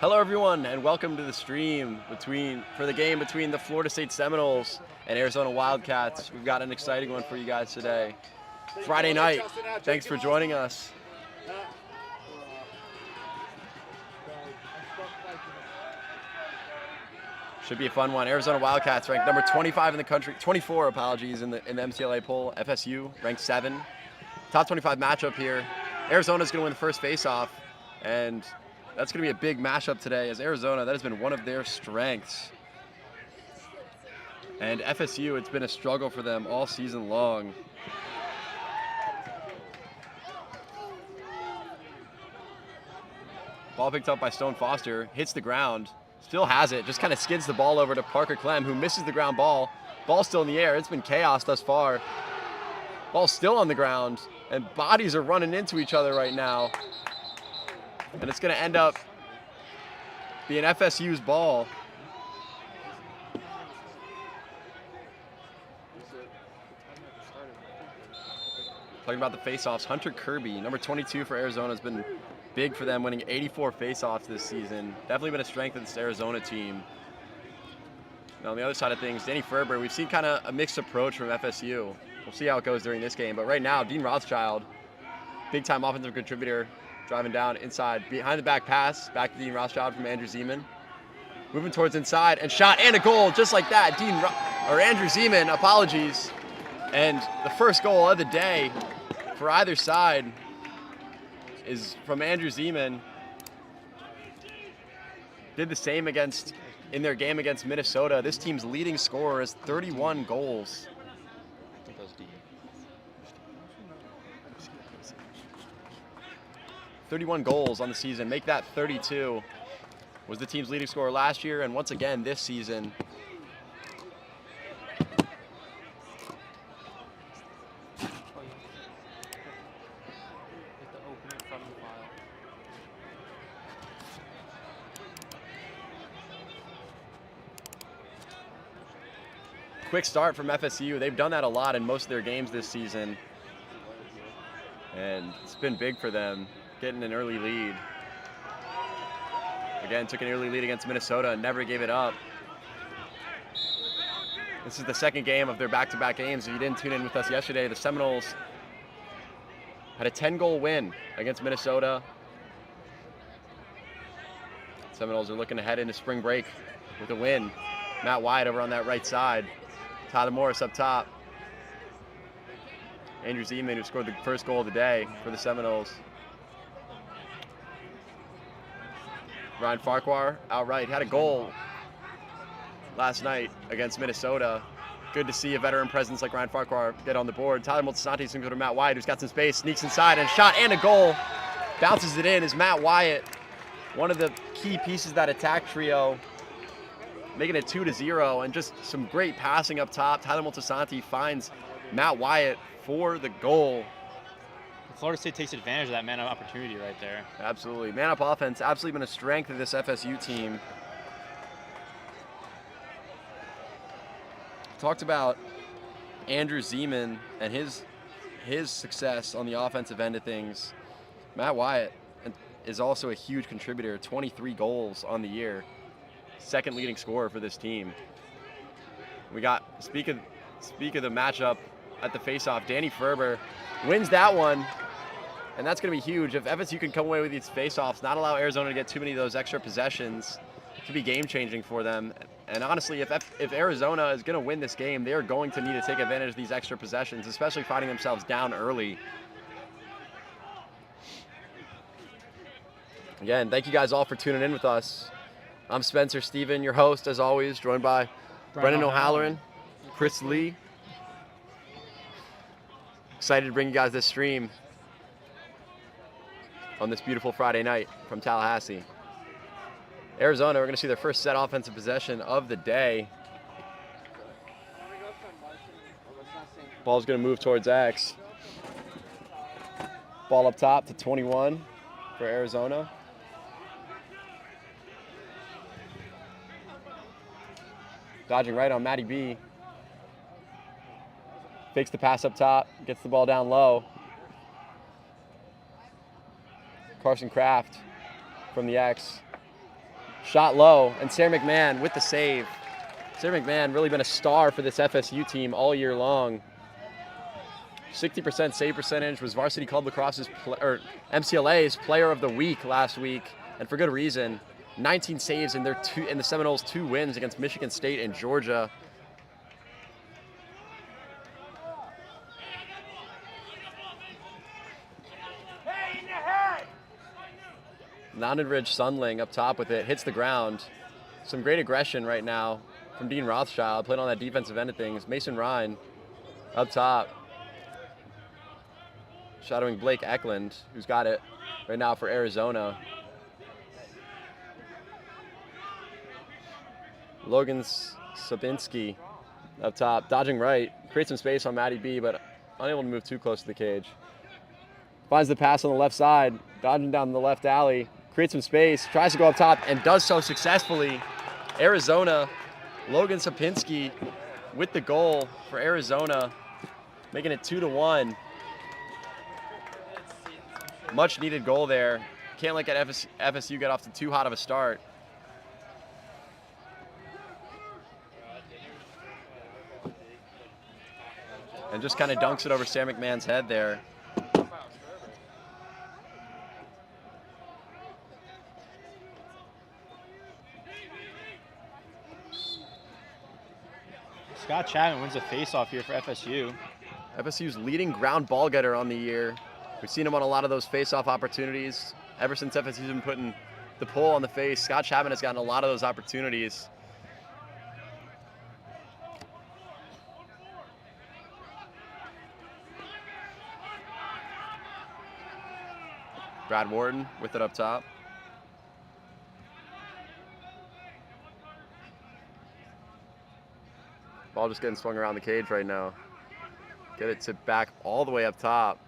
Hello, everyone, and welcome to the stream for the game between the Florida State Seminoles and Arizona Wildcats. We've got an exciting one for you guys today. Friday night. Thanks for joining us. Should be a fun one. Arizona Wildcats ranked number 25 in the country, 24, apologies, in the MCLA poll. FSU ranked 7. Top 25 matchup here. Arizona's going to win the first face-off, and that's going to be a big matchup today, as Arizona, that has been one of their strengths. And FSU, it's been a struggle for them all season long. Ball picked up by Stone Foster, hits the ground, still has it, just kind of skids the ball over to Parker Clem, who misses the ground ball. Ball's still in the air. It's been chaos thus far. Ball's still on the ground, and bodies are running into each other right now. And it's going to end up being FSU's ball. Talking about the face-offs, Hunter Kirby, number 22 for Arizona, has been big for them, winning 84 face-offs this season. Definitely been a strength of this Arizona team. Now, on the other side of things, Danny Ferber, we've seen kind of a mixed approach from FSU. We'll see how it goes during this game. But right now, Dean Rothschild, big-time offensive contributor, driving down inside, behind the back pass, back to Dean Rothschild from Andrew Zeman. Moving towards inside, and shot, and a goal, just like that. Andrew Zeman, apologies. And the first goal of the day for either side is from Andrew Zeman. Did the same in their game against Minnesota. This team's leading scorer is 31 goals. 31 goals on the season. Make that 32. Was the team's leading scorer last year, and once again this season. Quick start from FSU. They've done that a lot in most of their games this season, and it's been big for them, getting an early lead. Again, took an early lead against Minnesota and never gave it up. This is the second game of their back-to-back games. If you didn't tune in with us yesterday, the Seminoles had a 10-goal win against Minnesota. Seminoles are looking to head into spring break with a win. Matt Wyatt over on that right side. Tyler Morris up top. Andrew Zeman, who scored the first goal of the day for the Seminoles. Ryan Farquhar outright had a goal last night against Minnesota. Good to see a veteran presence like Ryan Farquhar get on the board. Tyler Multisanti is going to go to Matt Wyatt, who's got some space, sneaks inside, and a shot and a goal. Bounces it in is Matt Wyatt, one of the key pieces of that attack trio, making it 2-0, and just some great passing up top. Tyler Multisanti finds Matt Wyatt for the goal. Florida State takes advantage of that man-up opportunity right there. Absolutely. Man-up offense, absolutely been a strength of this FSU team. Talked about Andrew Zeman and his success on the offensive end of things. Matt Wyatt is also a huge contributor, 23 goals on the year. Second leading scorer for this team. We got, speak of the matchup at the faceoff, Danny Ferber wins that one, and that's going to be huge. If FSU can come away with these faceoffs, not allow Arizona to get too many of those extra possessions, it could be game-changing for them. And honestly, if Arizona is going to win this game, they are going to need to take advantage of these extra possessions, especially finding themselves down early. Again, thank you guys all for tuning in with us. I'm Spencer Steven, your host, as always, joined by Brendan O'Halloran, Chris Lee. Excited to bring you guys this stream on this beautiful Friday night from Tallahassee. Arizona, we're going to see their first set offensive possession of the day. Ball's going to move towards X. Ball up top to 21 for Arizona. Dodging right on Matty B. Fakes the pass up top, gets the ball down low. Carson Kraft from the X. Shot low, and Sarah McMahon with the save. Sarah McMahon really been a star for this FSU team all year long. 60% save percentage, was Varsity Club Lacrosse's or MCLA's Player of the Week last week, and for good reason. 19 saves in the Seminoles' 2 wins against Michigan State and Georgia. Mountain Ridge Sunling up top with it, hits the ground. Some great aggression right now from Dean Rothschild, playing on that defensive end of things. Mason Ryan up top, shadowing Blake Eklund, who's got it right now for Arizona. Logan Sabinski up top, dodging right, creates some space on Matty B, but unable to move too close to the cage. Finds the pass on the left side, dodging down the left alley, creates some space, tries to go up top, and does so successfully. Arizona, Logan Sapinski with the goal for Arizona, making it 2-1. Much needed goal there. Can't let FSU get off to too hot of a start. And just kind of dunks it over Sam McMahon's head there. Scott Chapman wins a face-off here for FSU. FSU's leading ground ball getter on the year. We've seen him on a lot of those face-off opportunities. Ever since FSU's been putting the pull on the face, Scott Chapman has gotten a lot of those opportunities. Brad Warden with it up top. Ball just getting swung around the cage right now. Get it to back all the way up top.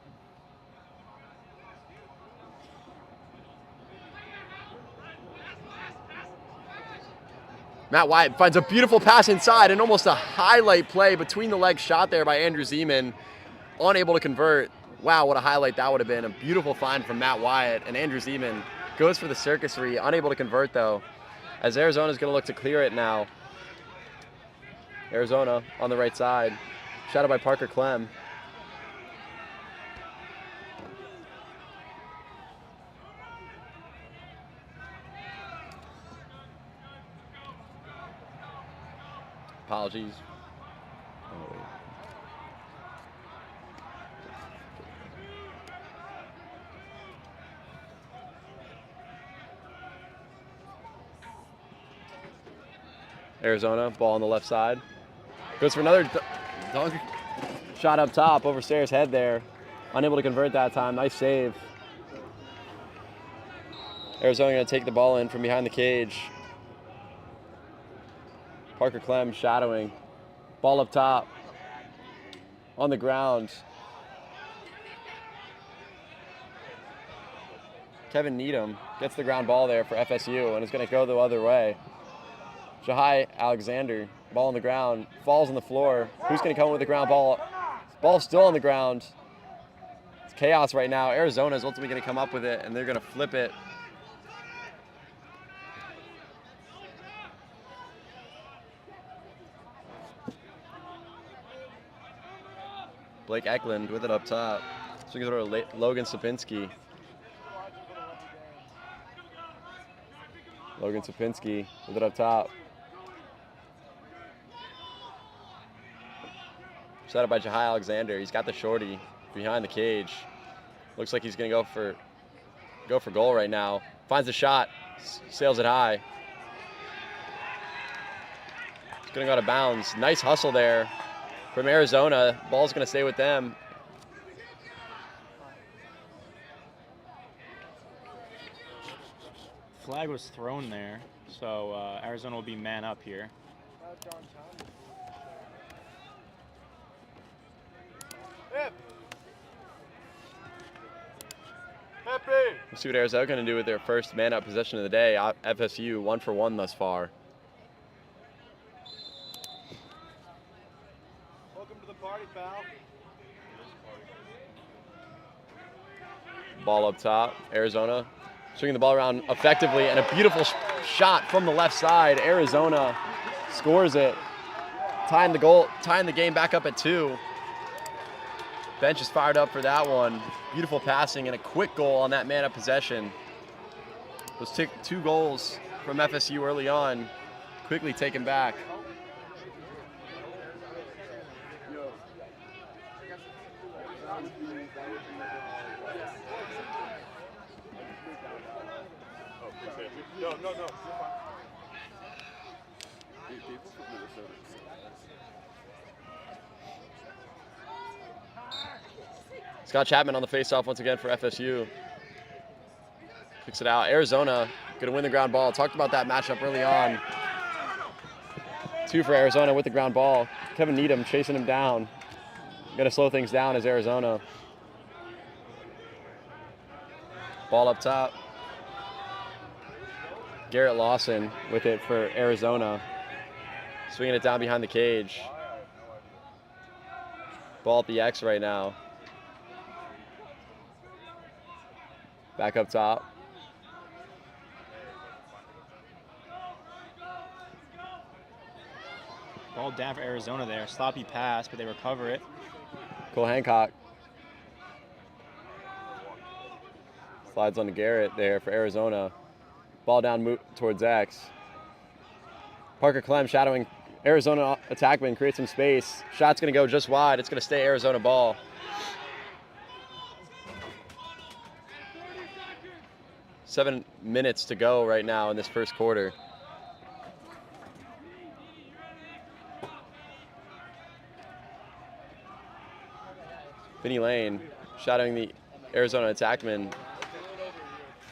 Matt Wyatt finds a beautiful pass inside and almost a highlight play between the legs shot there by Andrew Zeman. Unable to convert. Wow, what a highlight that would have been. A beautiful find from Matt Wyatt, and Andrew Zeman goes for the circusry. Unable to convert though, as Arizona's gonna look to clear it now. Arizona on the right side, shadowed by Parker Clem. Apologies. Oh, wait. Arizona, ball on the left side. Goes for another dunk shot up top over Sayre's head there. Unable to convert that time. Nice save. Arizona going to take the ball in from behind the cage. Parker Clem shadowing. Ball up top. On the ground. Kevin Needham gets the ground ball there for FSU and is going to go the other way. Jahai Alexander, ball on the ground, falls on the floor. Who's going to come with the ground ball? Ball's still on the ground. It's chaos right now. Arizona's ultimately going to come up with it, and they're going to flip it. Blake Eklund with it up top. Swings it over to Logan Sapinski. Logan Sapinski with it up top. Set up by Jahai Alexander. He's got the shorty behind the cage. Looks like he's gonna go for goal right now. Finds the shot, sails it high. It's gonna go out of bounds. Nice hustle there from Arizona. Ball's gonna stay with them. Flag was thrown there, so Arizona will be man up here. We'll see what Arizona's going to do with their first man-up possession of the day. FSU 1 for 1 thus far. Welcome to the party, pal. Ball up top. Arizona Swinging the ball around effectively, and a beautiful shot from the left side. Arizona scores it, tying the game back up at 2. Bench is fired up for that one. Beautiful passing and a quick goal on that man-up possession. Those 2 goals from FSU early on, quickly taken back. No. Scott Chapman on the faceoff once again for FSU. Kicks it out. Arizona going to win the ground ball. Talked about that matchup early on. 2 for Arizona with the ground ball. Kevin Needham chasing him down. Going to slow things down as Arizona. Ball up top. Garrett Lawson with it for Arizona. Swinging it down behind the cage. Ball at the X right now. Back up top. Ball down for Arizona there. Sloppy pass, but they recover it. Cole Hancock. Slides on to Garrett there for Arizona. Ball down towards X. Parker Clem shadowing Arizona attackman, creates some space. Shot's going to go just wide. It's going to stay Arizona ball. Seven minutes to go right now in this first quarter. Vinny Lane shadowing the Arizona attackman.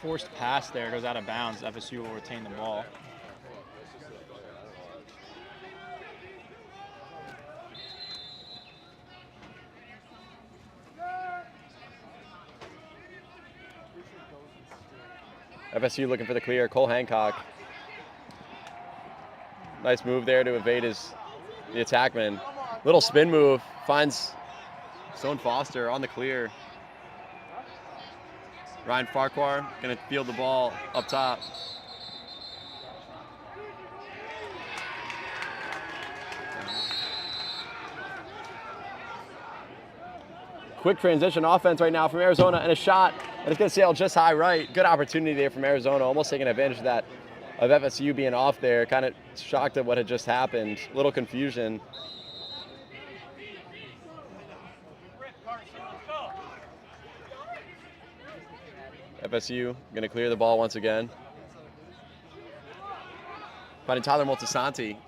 Forced pass there, goes out of bounds. FSU will retain the ball. FSU looking for the clear. Cole Hancock. Nice move there to evade the attackman. Little spin move, finds Stone Foster on the clear. Ryan Farquhar gonna field the ball up top. Quick transition offense right now from Arizona, and a shot, and it's gonna sail just high right. Good opportunity there from Arizona, almost taking advantage of that, of FSU being off there. Kind of shocked at what had just happened. A little confusion. FSU gonna clear the ball once again. Finding Tyler Moltisanti.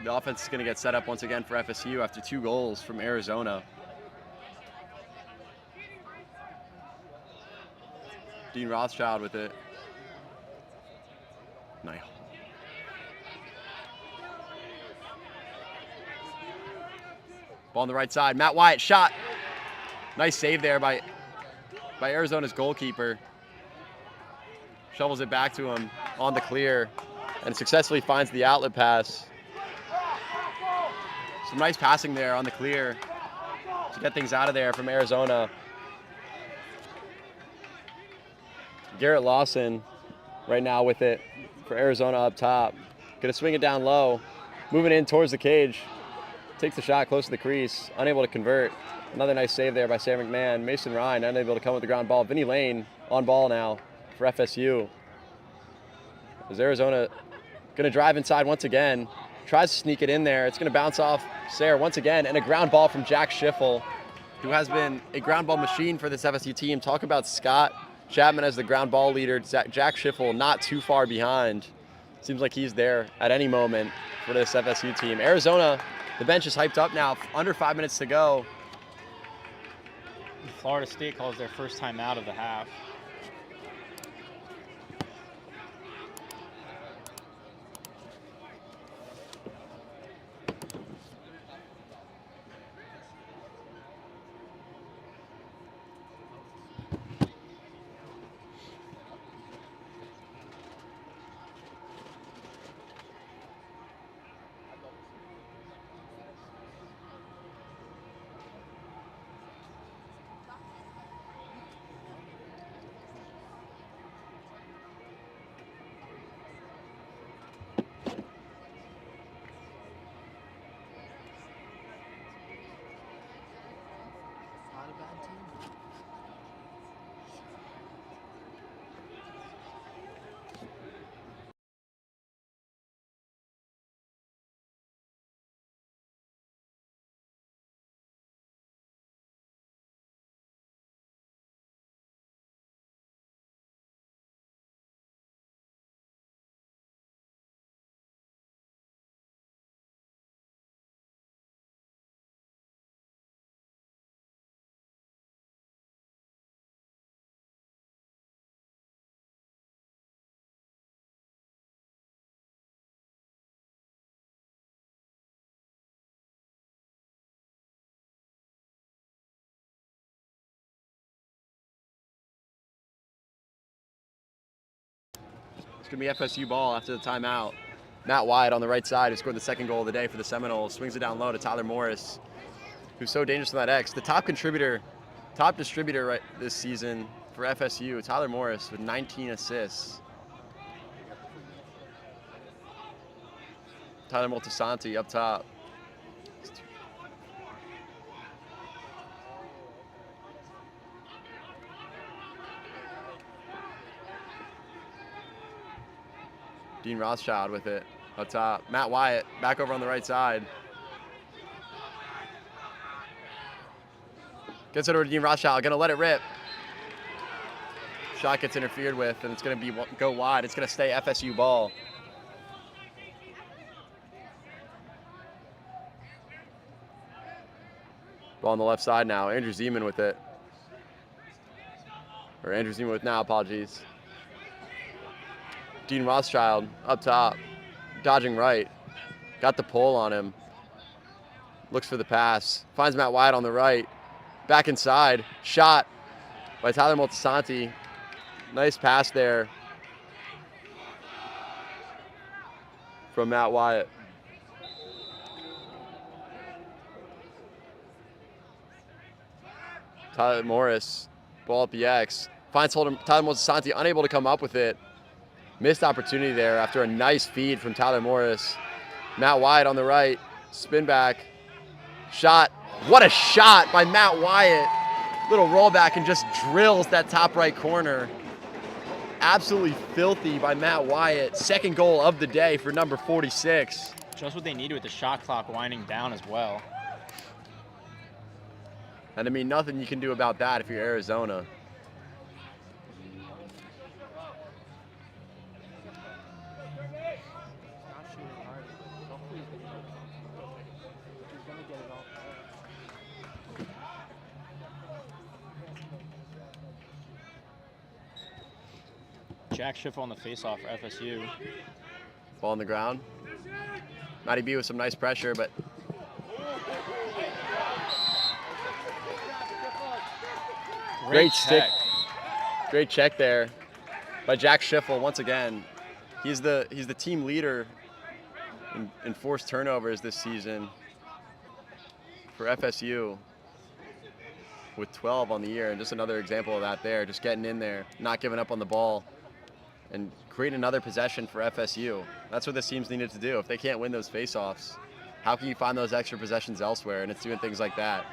The offense is gonna get set up once again for FSU after 2 goals from Arizona. Dean Rothschild with it. Nice. Ball on the right side. Matt Wyatt shot. Nice save there by Arizona's goalkeeper. Shovels it back to him on the clear and successfully finds the outlet pass. Some nice passing there on the clear to get things out of there from Arizona. Garrett Lawson right now with it for Arizona up top. Gonna swing it down low, moving in towards the cage. Takes the shot close to the crease, unable to convert. Another nice save there by Sam McMahon. Mason Ryan unable to come with the ground ball. Vinny Lane on ball now for FSU. As Arizona gonna drive inside once again. Tries to sneak it in there. It's gonna bounce off Sayre once again, and a ground ball from Jack Schiffel, who has been a ground ball machine for this FSU team. Talk about Scott Chapman as the ground ball leader. Jack Schiffel not too far behind. Seems like he's there at any moment for this FSU team. Arizona, the bench is hyped up now. Under 5 minutes to go. Florida State calls their first time out of the half. It's going to be FSU ball after the timeout. Matt Wyatt on the right side, who scored the second goal of the day for the Seminoles, swings it down low to Tyler Morris, who's so dangerous from that X. The top distributor right this season for FSU, Tyler Morris with 19 assists. Tyler Moltisanti up top. Dean Rothschild with it up top. Matt Wyatt back over on the right side. Gets it over to Dean Rothschild, gonna let it rip. Shot gets interfered with, and it's gonna go wide. It's gonna stay FSU ball. Ball on the left side now. Andrew Zeman with it. Or Andrew Zeman with now, apologies. Dean Rothschild up top, dodging right. Got the pull on him. Looks for the pass. Finds Matt Wyatt on the right. Back inside. Shot by Tyler Moltisanti. Nice pass there from Matt Wyatt. Tyler Morris, ball at the X. Finds Tyler Moltisanti, unable to come up with it. Missed opportunity there after a nice feed from Tyler Morris. Matt Wyatt on the right, spin back, shot. What a shot by Matt Wyatt. Little rollback and just drills that top right corner. Absolutely filthy by Matt Wyatt. Second goal of the day for number 46. Just what they needed with the shot clock winding down as well. And I mean, nothing you can do about that if you're Arizona. Jack Schiff on the faceoff for FSU. Ball on the ground. Matty B with some nice pressure, but great stick. Great check there by Jack Schiffel once again. He's the team leader in forced turnovers this season for FSU with 12 on the year, and just another example of that there, just getting in there, not giving up on the ball, and create another possession for FSU. That's what this team's needed to do. If they can't win those faceoffs, how can you find those extra possessions elsewhere? And it's doing things like that.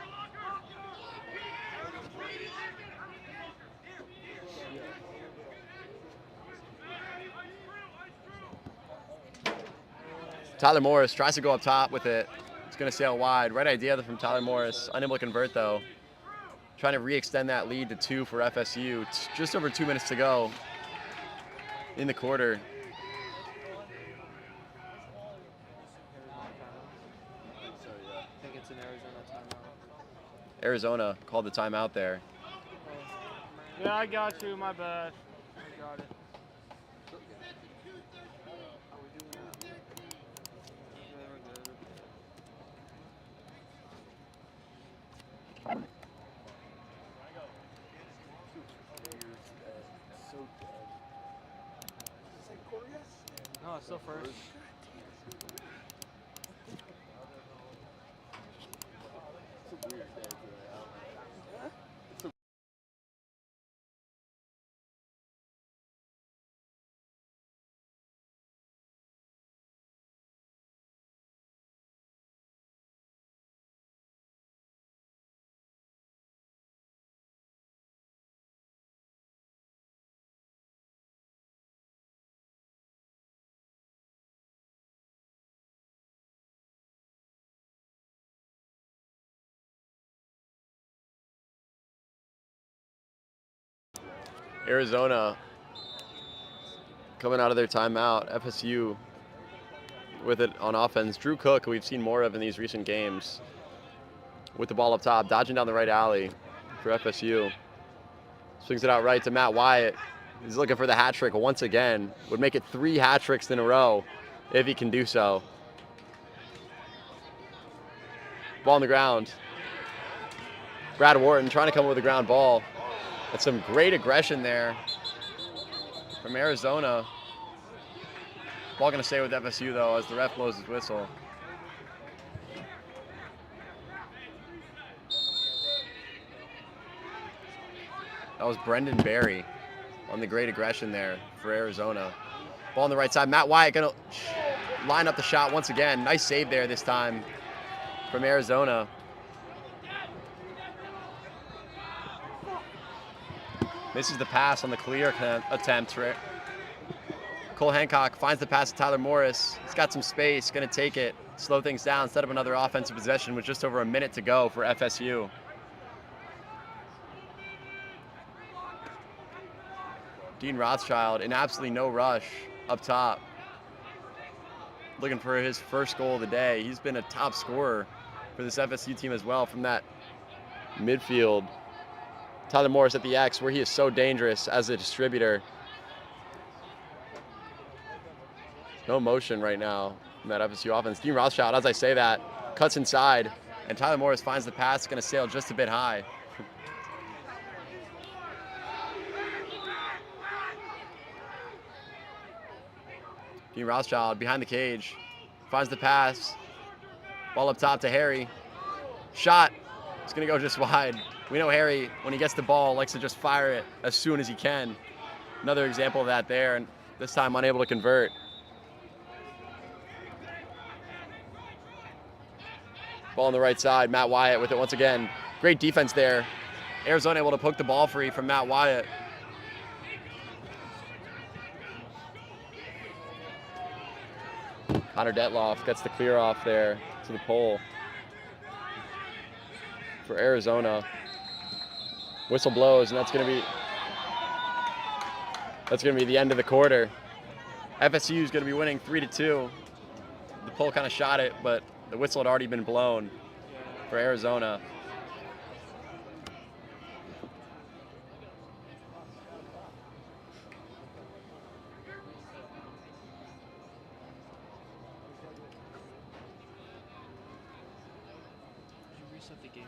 Tyler Morris tries to go up top with it. It's going to sail wide. Right idea from Tyler Morris. Unable to convert, though. Trying to re-extend that lead to 2 for FSU. It's just over 2 minutes to go in the quarter. I think it's an Arizona timeout. Arizona called the timeout there. Yeah, I got you. My bad. I got it. No, it's still first. Arizona coming out of their timeout. FSU with it on offense. Drew Cook, who we've seen more of in these recent games, with the ball up top, dodging down the right alley for FSU. Swings it out right to Matt Wyatt. He's looking for the hat trick once again. Would make it 3 hat tricks in a row if he can do so. Ball on the ground. Brad Wharton trying to come up with a ground ball. That's some great aggression there from Arizona. Ball going to stay with FSU, though, as the ref blows his whistle. That was Brendan Berry on the great aggression there for Arizona. Ball on the right side. Matt Wyatt going to line up the shot once again. Nice save there this time from Arizona. Misses the pass on the clear attempt. Cole Hancock finds the pass to Tyler Morris. He's got some space, going to take it, slow things down, set up another offensive possession with just over a minute to go for FSU. Dean Rothschild in absolutely no rush up top, looking for his first goal of the day. He's been a top scorer for this FSU team as well from that midfield. Tyler Morris at the X, where he is so dangerous as a distributor. No motion right now in that FSU offense. Dean Rothschild, as I say that, cuts inside, and Tyler Morris finds the pass, going to sail just a bit high. Dean Rothschild behind the cage, finds the pass, ball up top to Harry. Shot, it's going to go just wide. We know Harry, when he gets the ball, likes to just fire it as soon as he can. Another example of that there, and this time unable to convert. Ball on the right side, Matt Wyatt with it once again. Great defense there. Arizona able to poke the ball free from Matt Wyatt. Connor Detloff gets the clear off there to the pole for Arizona. Whistle blows, and that's going to be the end of the quarter. FSU is going to be winning 3-2. The pole kind of shot it, but the whistle had already been blown for Arizona. Did you reset the game?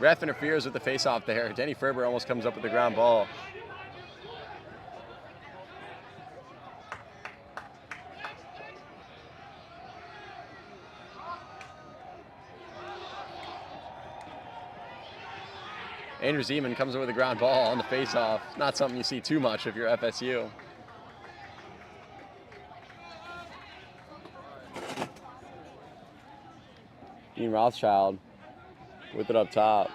Ref interferes with the face-off there. Danny Ferber almost comes up with the ground ball. Andrew Zeman comes up with a ground ball on the face-off. Not something you see too much if you're FSU. Dean Rothschild with it up top.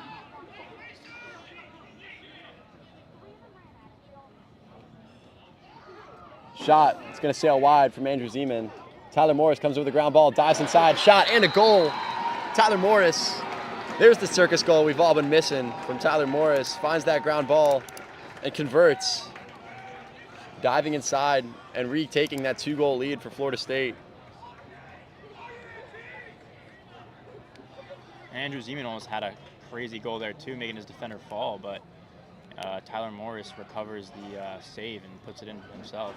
Shot. It's going to sail wide from Andrew Zeman. Tyler Morris comes with the ground ball, dives inside, shot, and a goal. Tyler Morris. There's the circus goal we've all been missing from Tyler Morris. Finds that ground ball and converts. Diving inside and retaking that 2-goal lead for Florida State. Andrew Zeman almost had a crazy goal there too, making his defender fall, but Tyler Morris recovers the save and puts it in himself.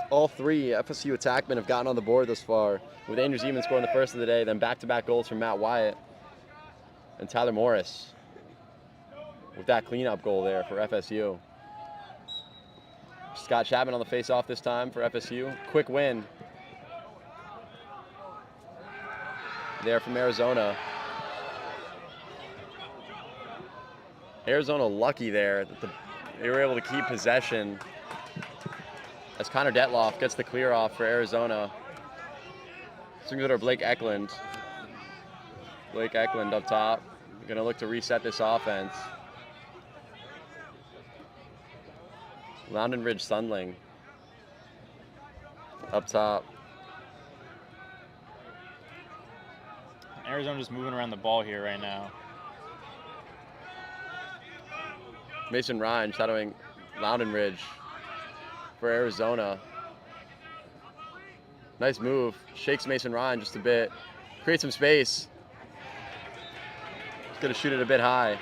All three FSU attackmen have gotten on the board thus far, with Andrew Zeman scoring the first of the day, then back-to-back goals from Matt Wyatt and Tyler Morris with that cleanup goal there for FSU. Scott Chapman on the face-off this time for FSU. Quick win there from Arizona. Arizona lucky there that they were able to keep possession as Connor Detloff gets the clear off for Arizona. Swings it over Blake Eklund. Blake Eklund up top. Gonna look to reset this offense. Loudon Ridge Sundling up top. Arizona just moving around the ball here right now. Mason Ryan shadowing Loudon Ridge for Arizona. Nice move. Shakes Mason Ryan just a bit. Creates some space. He's going to shoot it a bit high.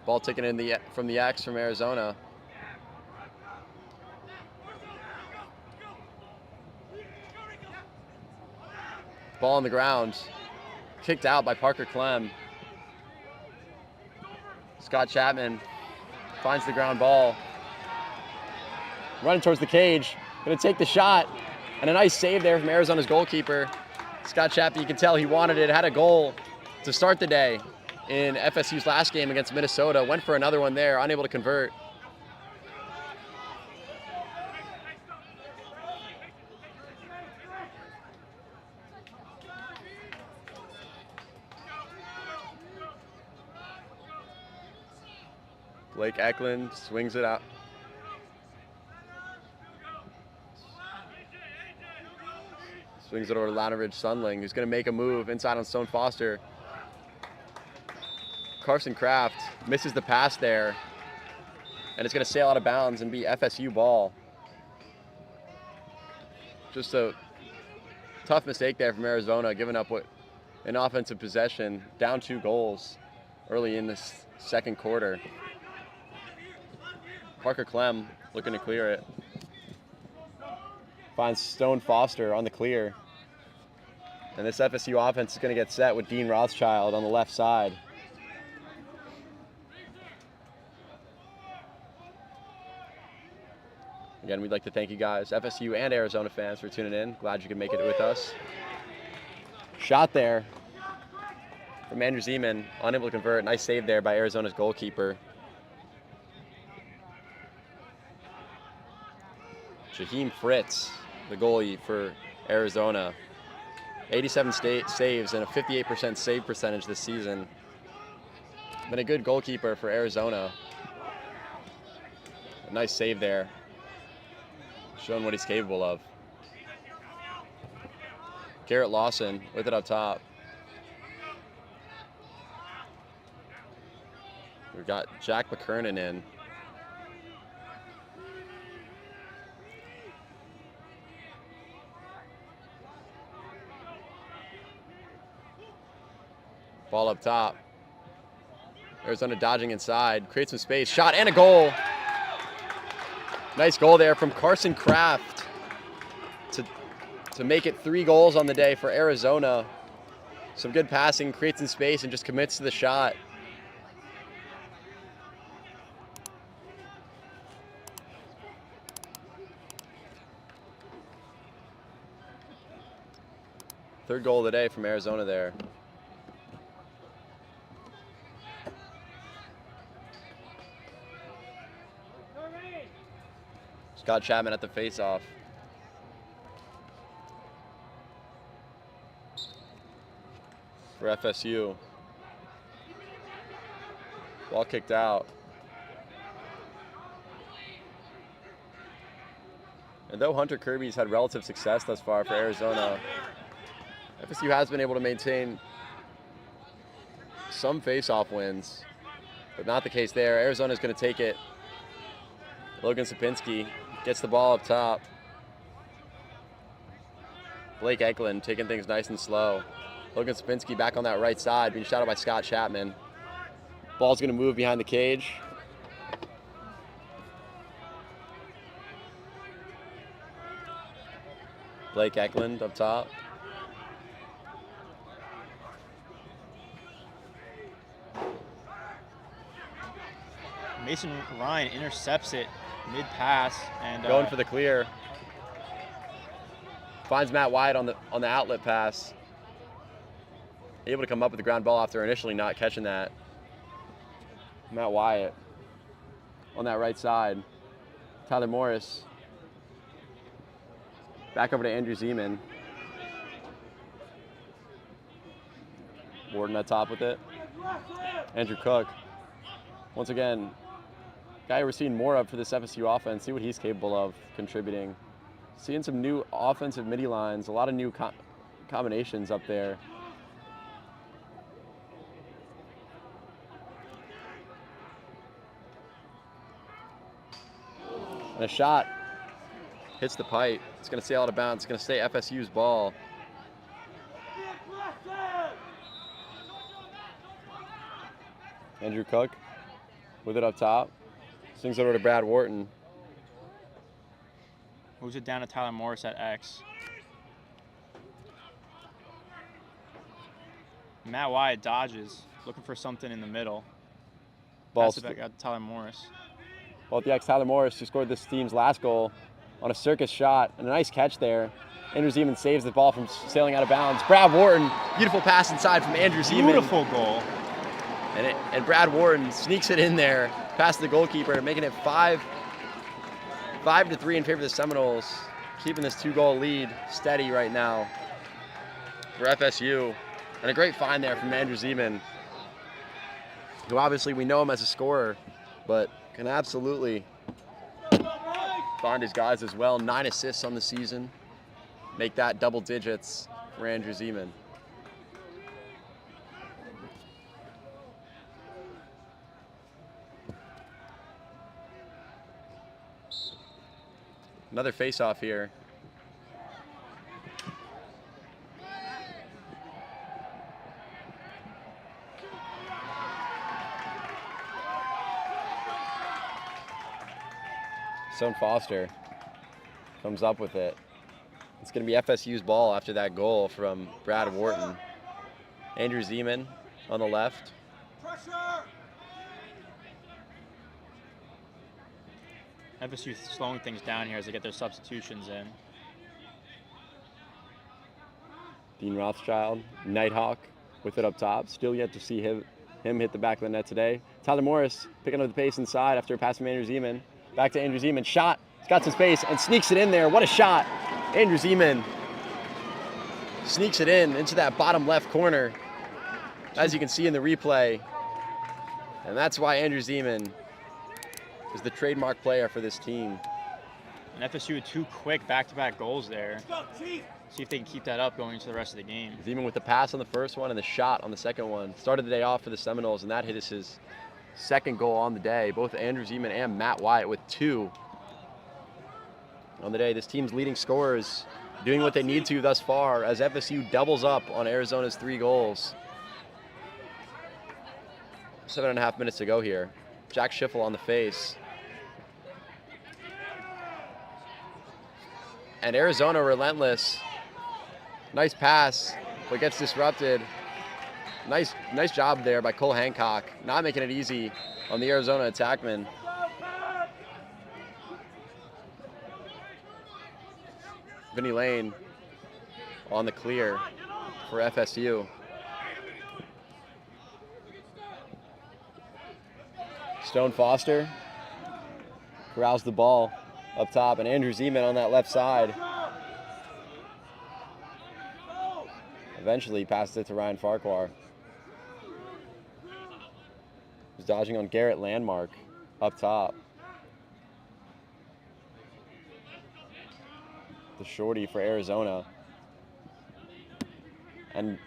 Ball taken in from the X from Arizona. Ball on the ground. Kicked out by Parker Clem. Scott Chapman finds the ground ball. Running towards the cage. Going to take the shot. And a nice save there from Arizona's goalkeeper. Scott Chapman, you can tell he wanted it. Had a goal to start the day in FSU's last game against Minnesota. Went for another one there. Unable to convert. Blake Eklund swings it out. Swings it over to Loudon Ridge Sundling, who's going to make a move inside on Stone Foster. Carson Kraft misses the pass there, and it's going to sail out of bounds and be FSU ball. Just a tough mistake there from Arizona, giving up an offensive possession, down 2 goals early in this second quarter. Parker Clem looking to clear it. Finds Stone Foster on the clear. And this FSU offense is going to get set with Dean Rothschild on the left side. Again, we'd like to thank you guys, FSU and Arizona fans, for tuning in. Glad you could make it with us. Shot there from Andrew Zeman, unable to convert. Nice save there by Arizona's goalkeeper. Jaheim Fritz, the goalie for Arizona. 87 saves and a 58% save percentage this season. Been a good goalkeeper for Arizona. A nice save there. Showing what he's capable of. Garrett Lawson with it up top. We've got Jack McKernan in. Ball up top. Arizona dodging inside, creates some space, shot and a goal. Nice goal there from Carson Kraft to make it 3 goals on the day for Arizona. Some good passing, creates some space, and just commits to the shot. Third goal of the day from Arizona there. Scott Chapman at the face-off. For FSU. Ball kicked out. And though Hunter Kirby's had relative success thus far for Arizona, FSU has been able to maintain some face-off wins, but not the case there. Arizona's going to take it. Logan Sapinski gets the ball up top. Blake Eklund taking things nice and slow. Logan Sapinski back on that right side, being shot out by Scott Chapman. Ball's going to move behind the cage. Blake Eklund up top. Mason Ryan intercepts it mid-pass and Going for the clear. Finds Matt Wyatt on the outlet pass. Able to come up with the ground ball after initially not catching that. Matt Wyatt on that right side. Tyler Morris. Back over to Andrew Zeman. Warden at top with it. Andrew Cook. Once again, guy we're seeing more of for this FSU offense. See what he's capable of contributing. Seeing some new offensive midi lines, a lot of new combinations up there. And a shot hits the pipe. It's going to stay out of bounds. It's going to stay FSU's ball. Andrew Cook with it up top. Swings over to Brad Wharton. moves it down to Tyler Morris at X. Matt Wyatt dodges, looking for something in the middle. Pass it back out to Tyler Morris. Well, the X, Tyler Morris, who scored this team's last goal on a circus shot, and a nice catch there. Andrew Zeman saves the ball from sailing out of bounds. Brad Wharton, beautiful pass inside from Andrew Zeman. Beautiful goal. And Brad Wharton sneaks it in there, past the goalkeeper, making it 5-3 in favor of the Seminoles, keeping this 2-goal lead steady right now for FSU. And a great find there from Andrew Zeman, who obviously we know him as a scorer, but can absolutely find his guys as well. 9 assists on the season. Make that double digits for Andrew Zeman. Another face-off here. Stone Foster comes up with it. It's going to be FSU's ball after that goal from Brad Wharton. Andrew Zeman on the left. FSU slowing things down here as they get their substitutions in. Dean Rothschild, Nighthawk with it up top. Still yet to see him hit the back of the net today. Tyler Morris picking up the pace inside after a pass from Andrew Zeman. Back to Andrew Zeman. Shot. He's got some space and sneaks it in there. What a shot. Andrew Zeman sneaks it into that bottom left corner, as you can see in the replay. And that's why Andrew Zeman is the trademark player for this team. And FSU with 2 quick back-to-back goals there. See if they can keep that up going into the rest of the game. Zeman with the pass on the first one and the shot on the second one. Started the day off for the Seminoles, and that hit his second goal on the day. Both Andrew Zeman and Matt Wyatt with 2 on the day. This team's leading scorers doing what they need to thus far as FSU doubles up on Arizona's 3 goals. 7.5 minutes to go here. Jack Schiffel on the face. And Arizona relentless. Nice pass, but gets disrupted. Nice job there by Cole Hancock, not making it easy on the Arizona attackman. Vinny Lane on the clear for FSU. Stone Foster corrals the ball up top, and Andrew Zeman on that left side. Eventually passes it to Ryan Farquhar. He's dodging on Garrett Landmark up top. The shorty for Arizona. And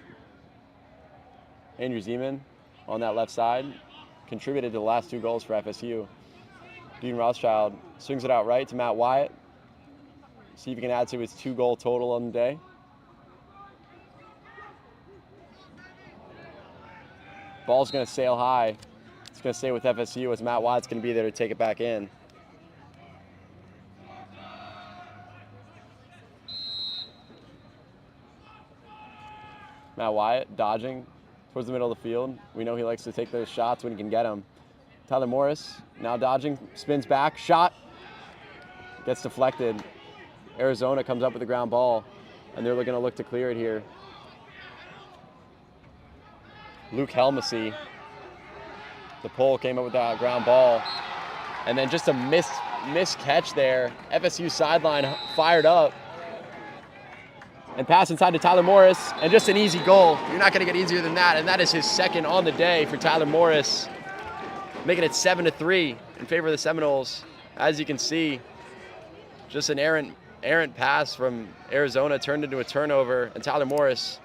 Andrew Zeman on that left side contributed to the last 2 goals for FSU. Dean Rothschild swings it out right to Matt Wyatt. See if he can add to his 2-goal total on the day. Ball's going to sail high. It's going to stay with FSU as Matt Wyatt's going to be there to take it back in. Matt Wyatt dodging towards the middle of the field. We know he likes to take those shots when he can get them. Tyler Morris now dodging, spins back, shot, gets deflected. Arizona comes up with the ground ball, and they're going to look to clear it here. Luke Helmesy, the pole came up with that ground ball, and then just a missed catch there. FSU sideline fired up. And pass inside to Tyler Morris, and just an easy goal. You're not going to get easier than that, and that is his 2nd on the day for Tyler Morris, making it 7-3 in favor of the Seminoles. As you can see, just an errant pass from Arizona turned into a turnover, and Tyler Morris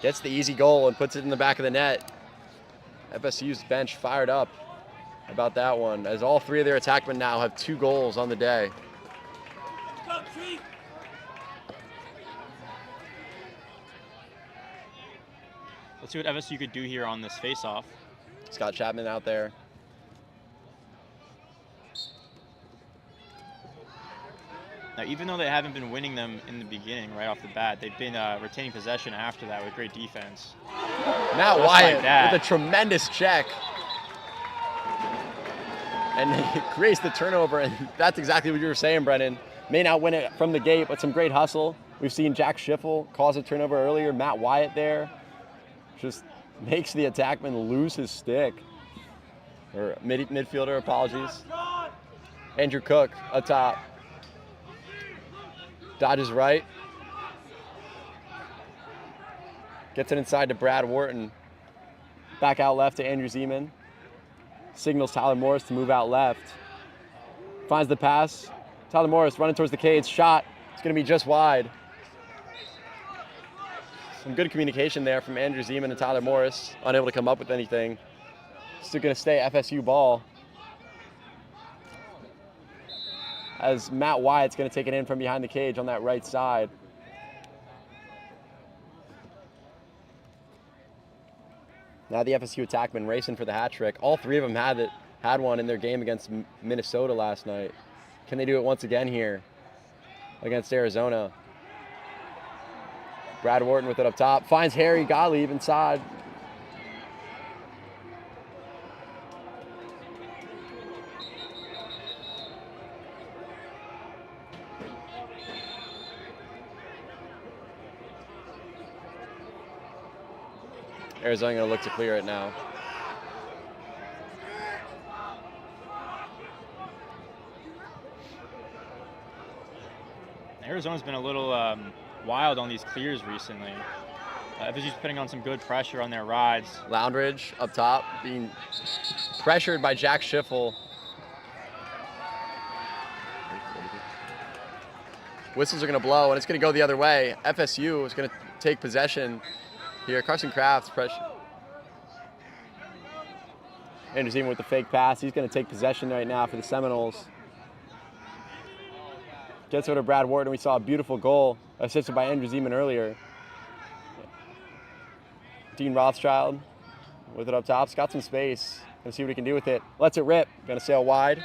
gets the easy goal and puts it in the back of the net. FSU's bench fired up about that one, as all 3 of their attackmen now have 2 goals on the day. Let's see what FSU could do here on this face-off. Scott Chapman out there. Now, even though they haven't been winning them in the beginning, right off the bat, they've been retaining possession after that with great defense. Matt Wyatt with a tremendous check. And he creates the turnover, and that's exactly what you were saying, Brennan. May not win it from the gate, but some great hustle. We've seen Jack Schiffel cause a turnover earlier. Matt Wyatt there just makes the attackman lose his stick. Or midfielder, apologies. Andrew Cook up top. Dodges right. Gets it inside to Brad Wharton. Back out left to Andrew Zeman. Signals Tyler Morris to move out left. Finds the pass. Tyler Morris running towards the cage. Shot. It's going to be just wide. Some good communication there from Andrew Zeman and Tyler Morris. Unable to come up with anything. Still going to stay FSU ball. As Matt Wyatt's going to take it in from behind the cage on that right side. Now the FSU attackmen racing for the hat trick. All 3 of them had one in their game against Minnesota last night. Can they do it once again here against Arizona? Brad Wharton with it up top. Finds Harry Gottlieb inside. Arizona going to look to clear it now. Arizona's been a little wild on these clears recently. FSU's putting on some good pressure on their rides. Loundridge up top being pressured by Jack Schiffel. Whistles are going to blow, and it's going to go the other way. FSU is going to take possession here. Carson Kraft's pressure. Andrew Zeman with the fake pass. He's going to take possession right now for the Seminoles. Gets over to Brad Wharton. We saw a beautiful goal assisted by Andrew Zeman earlier. Dean Rothschild with it up top. He's got some space. Gonna see what he can do with it. Lets it rip. Gonna sail wide.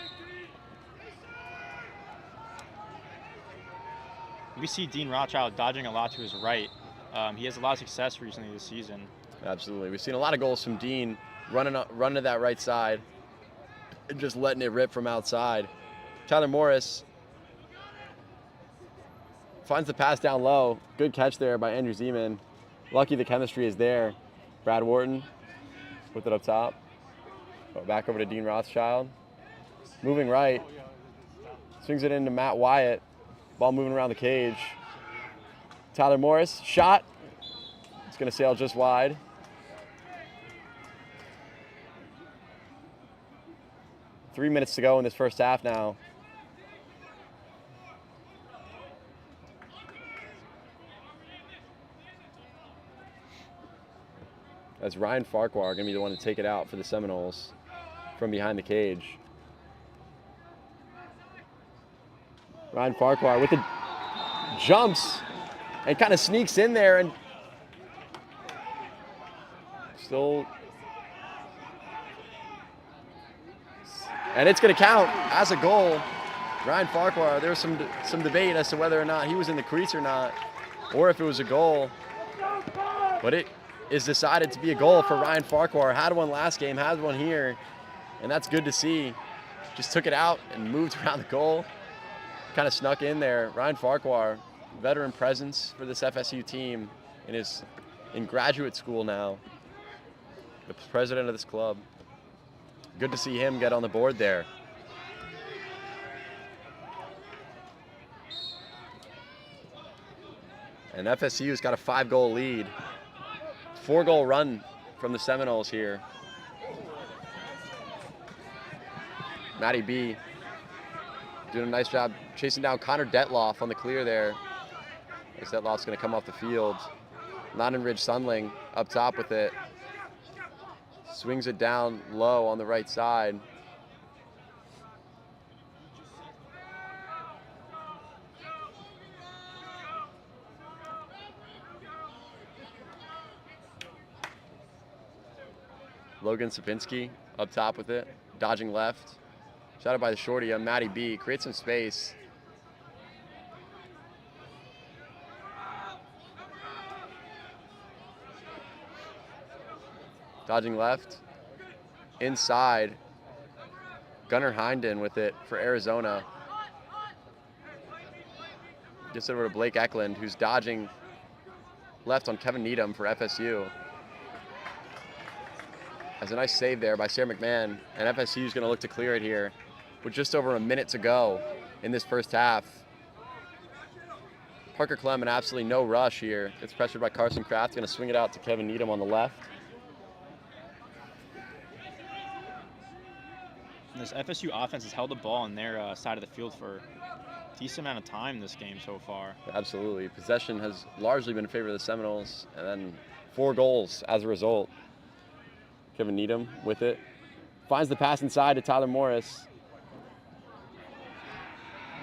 We see Dean Rothschild dodging a lot to his right. He has a lot of success recently this season. Absolutely. We've seen a lot of goals from Dean running to that right side and just letting it rip from outside. Tyler Morris finds the pass down low. Good catch there by Andrew Zeman. Lucky the chemistry is there. Brad Wharton with it up top. Back over to Dean Rothschild. Moving right. Swings it into Matt Wyatt. Ball moving around the cage. Tyler Morris, shot. It's going to sail just wide. Three minutes to go in this first half now. As Ryan Farquhar going to be the one to take it out for the Seminoles from behind the cage. Ryan Farquhar with the jumps and kind of sneaks in there and still. And it's going to count as a goal. Ryan Farquhar, there was some debate as to whether or not he was in the crease or not, or if it was a goal. But it is decided to be a goal for Ryan Farquhar. Had one last game, has one here, and that's good to see. Just took it out and moved around the goal. Kind of snuck in there. Ryan Farquhar, veteran presence for this FSU team, in graduate school now. The president of this club. Good to see him get on the board there. And FSU's got a 5-goal lead. 4-goal run from the Seminoles here. Matty B doing a nice job chasing down Connor Detloff on the clear there. I guess Detloff's going to come off the field. London Ridge Sunling up top with it. Swings it down low on the right side. Logan Sapinski up top with it, dodging left. Shot by the shorty on Matty B, creates some space. Dodging left, inside. Gunnar Hinden with it for Arizona. Gets it over to Blake Eklund, who's dodging left on Kevin Needham for FSU. Has a nice save there by Sarah McMahon, and FSU is going to look to clear it here with just over a minute to go in this first half. Parker Clem in absolutely no rush here. Gets pressured by Carson Kraft, going to swing it out to Kevin Needham on the left. This FSU offense has held the ball on their side of the field for a decent amount of time this game so far. Absolutely. Possession has largely been in favor of the Seminoles, and then 4 goals as a result. Kevin Needham with it. Finds the pass inside to Tyler Morris.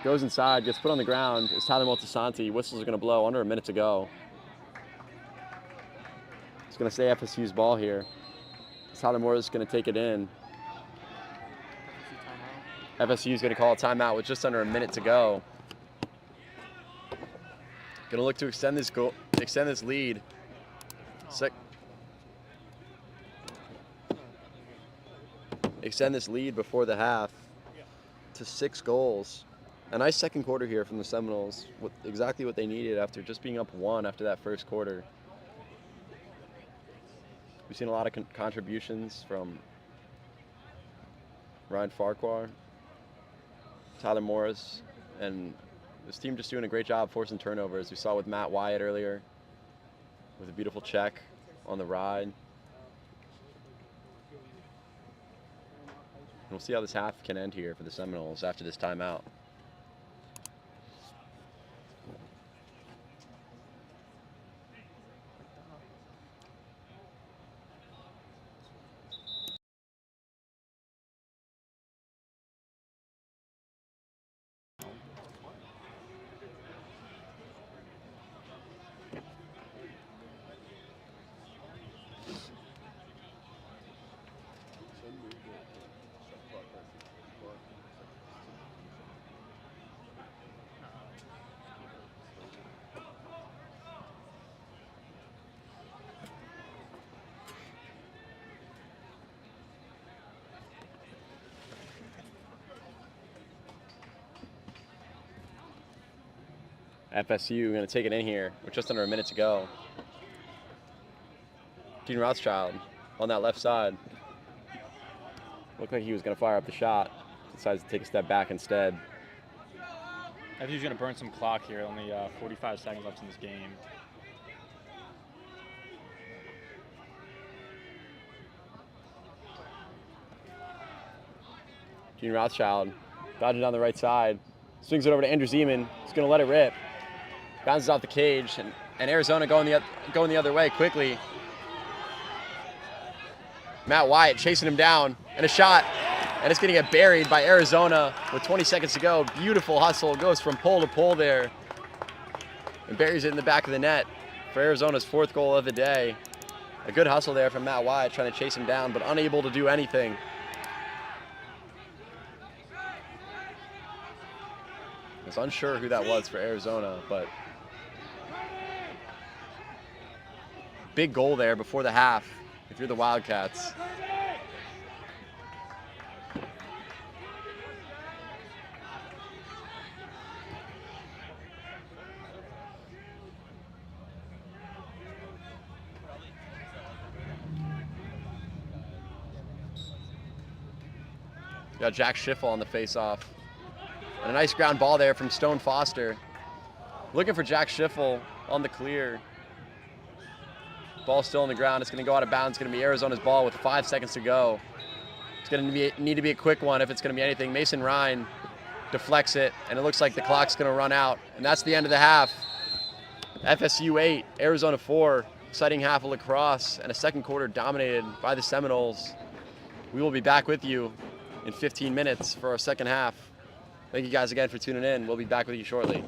Goes inside, gets put on the ground. It's Tyler Moltisanti. Whistles are going to blow, under a minute to go. It's going to stay FSU's ball here. Tyler Morris is going to take it in. FSU is going to call a timeout with just under a minute to go. Going to look to extend this lead. Extend this lead before the half to 6 goals. A nice second quarter here from the Seminoles, with exactly what they needed after just being up 1 after that first quarter. We've seen a lot of contributions from Ryan Farquhar, Tyler Morris, and this team just doing a great job forcing turnovers. We saw with Matt Wyatt earlier with a beautiful check on the ride. And we'll see how this half can end here for the Seminoles after this timeout. FSU going to take it in here with just under a minute to go. Dean Rothschild on that left side. Looked like he was going to fire up the shot. Decides to take a step back instead. FSU's going to burn some clock here. Only 45 seconds left in this game. Gene Rothschild dodging down the right side. Swings it over to Andrew Zeman. He's going to let it rip. Bounces off the cage, and Arizona going the other way quickly. Matt Wyatt chasing him down, and a shot, and it's going to get buried by Arizona with 20 seconds to go. Beautiful hustle, goes from pole to pole there, and buries it in the back of the net for Arizona's 4th goal of the day. A good hustle there from Matt Wyatt, trying to chase him down, but unable to do anything. I was unsure who that was for Arizona, but big goal there before the half if you're the Wildcats. Got Jack Schiffel on the face-off. And a nice ground ball there from Stone Foster. Looking for Jack Schiffel on the clear. Ball still on the ground. It's going to go out of bounds. It's going to be Arizona's ball with 5 seconds to go. It's going to need to be a quick one if it's going to be anything. Mason Ryan deflects it, and it looks like the clock's going to run out. And that's the end of the half. FSU 8, Arizona 4. Exciting half of lacrosse and a second quarter dominated by the Seminoles. We will be back with you in 15 minutes for our second half. Thank you guys again for tuning in. We'll be back with you shortly.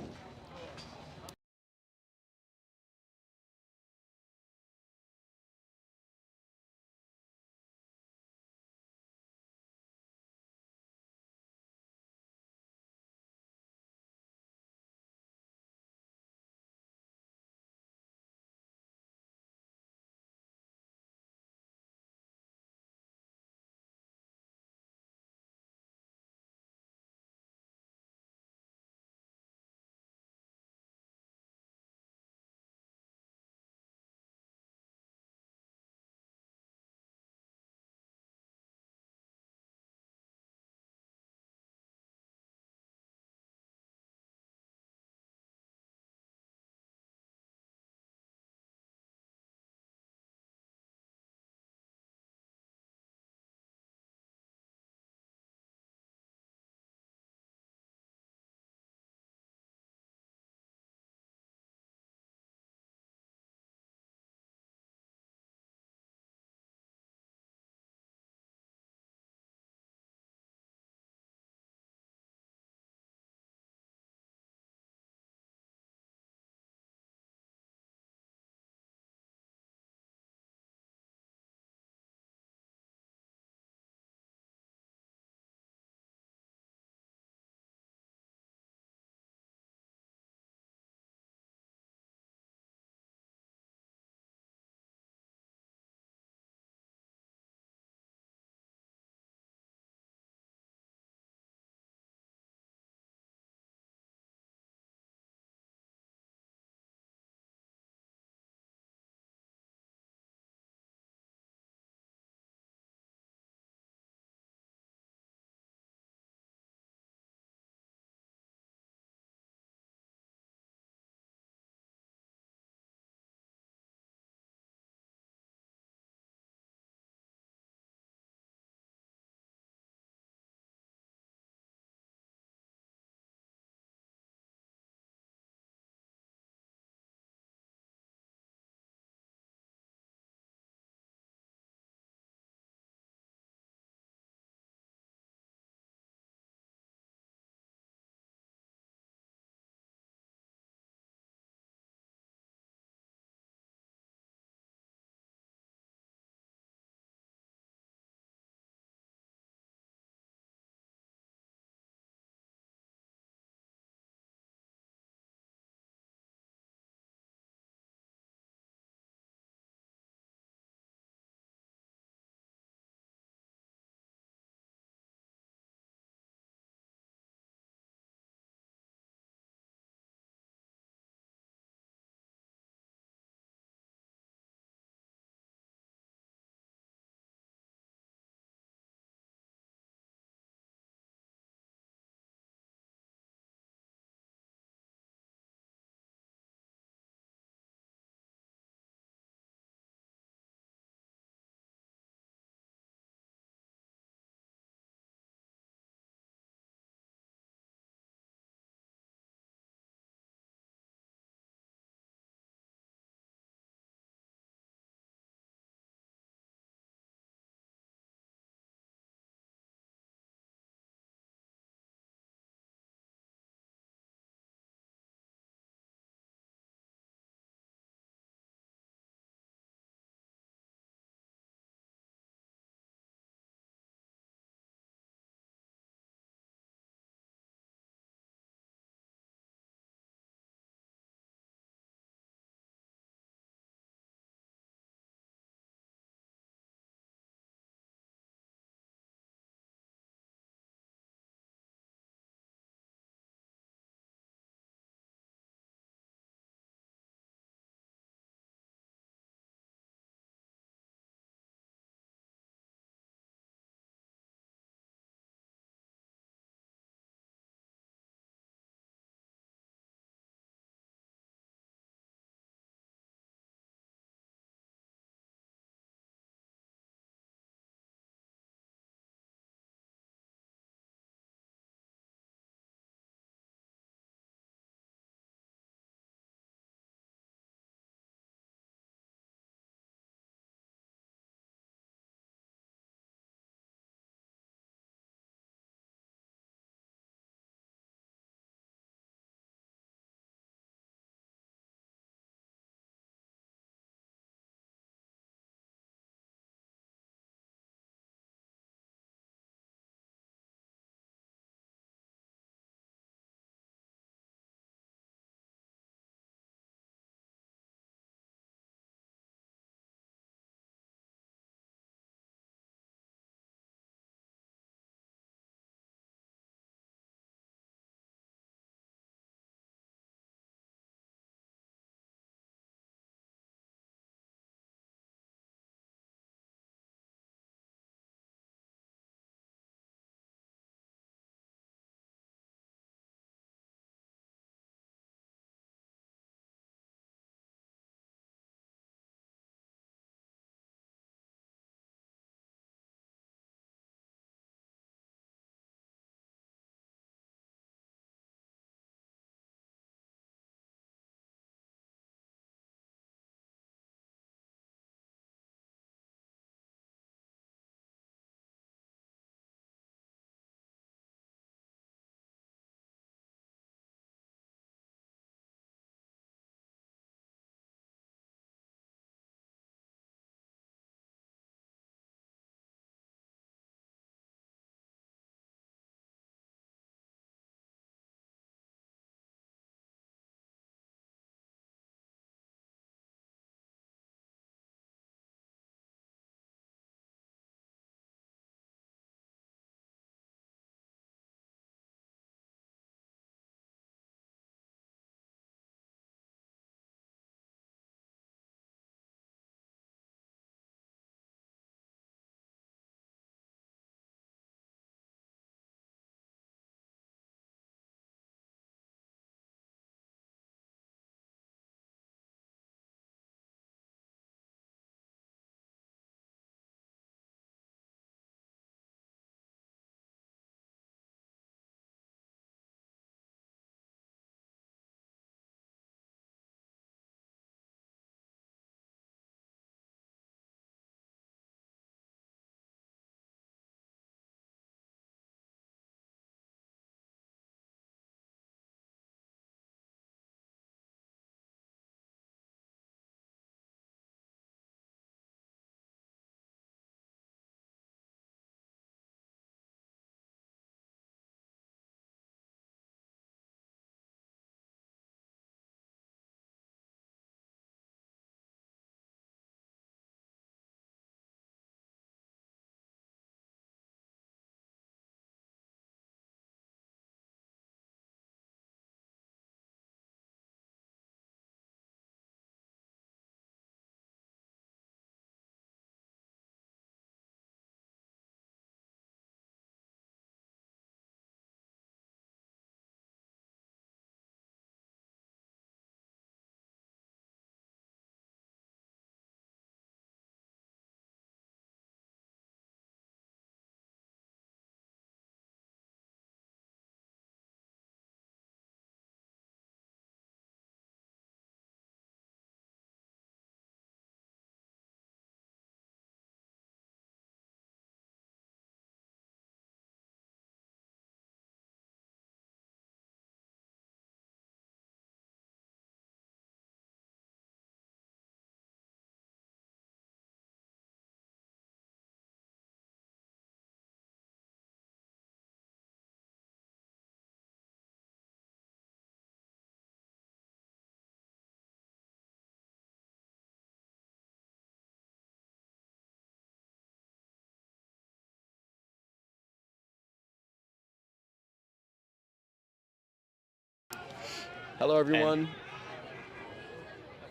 Hello, everyone.